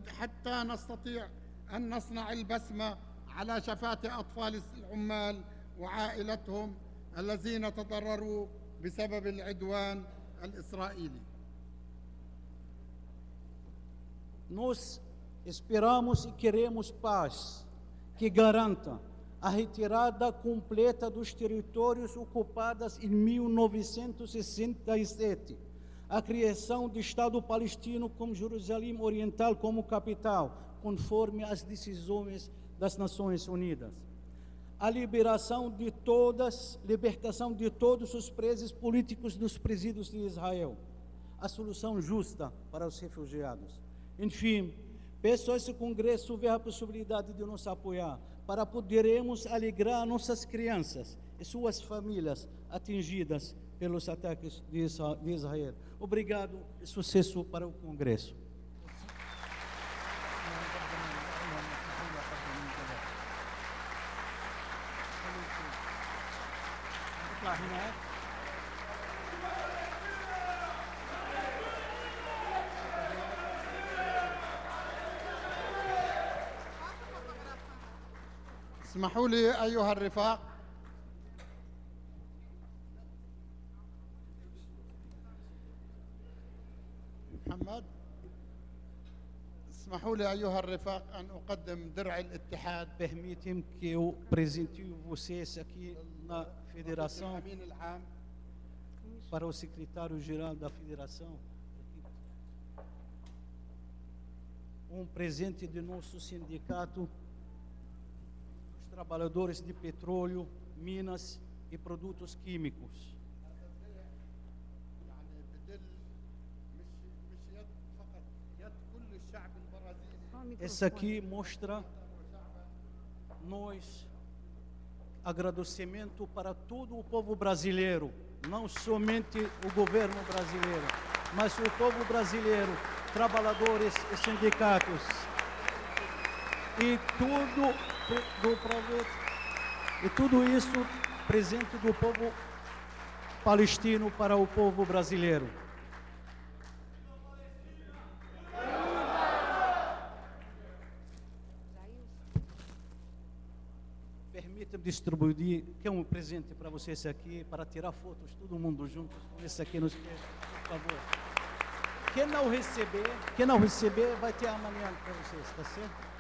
حتى نستطيع أن نصنع البسمة على شفات أطفال العمال وعائلتهم الذين تضرروا بسبب العدوان الإسرائيلي. Nós esperamos e queremos paz que garanta a retirada completa dos territórios ocupados em 1967, a criação do Estado palestino com Jerusalém Oriental como capital, conforme as decisões das Nações Unidas, a libertação de todos os presos políticos dos presídios de Israel, a solução justa para os refugiados. Enfim, peço a esse Congresso ver a possibilidade de nos apoiar para podermos alegrar nossas crianças e suas famílias atingidas pelos ataques de Israel. Obrigado e sucesso para o Congresso. اسمحوا لي أيها الرفاق محمد، اسمحوا لي أيها الرفاق أن أقدم درع الاتحاد. Permitem que eu presentio vocês aqui na federação para o secretário-geral da federação. Um presente de nosso sindicato, os trabalhadores de petróleo, minas e produtos químicos. Essa aqui mostra nós agradecimento para todo o povo brasileiro, não somente o governo brasileiro, mas o povo brasileiro, trabalhadores e sindicatos, e tudo isso presente do povo palestino para o povo brasileiro. Permita-me distribuir, que é um presente para vocês aqui, para tirar fotos, todo mundo juntos, com esse aqui nos pés, por favor. Quem não receber, vai ter amanhã para vocês, tá certo?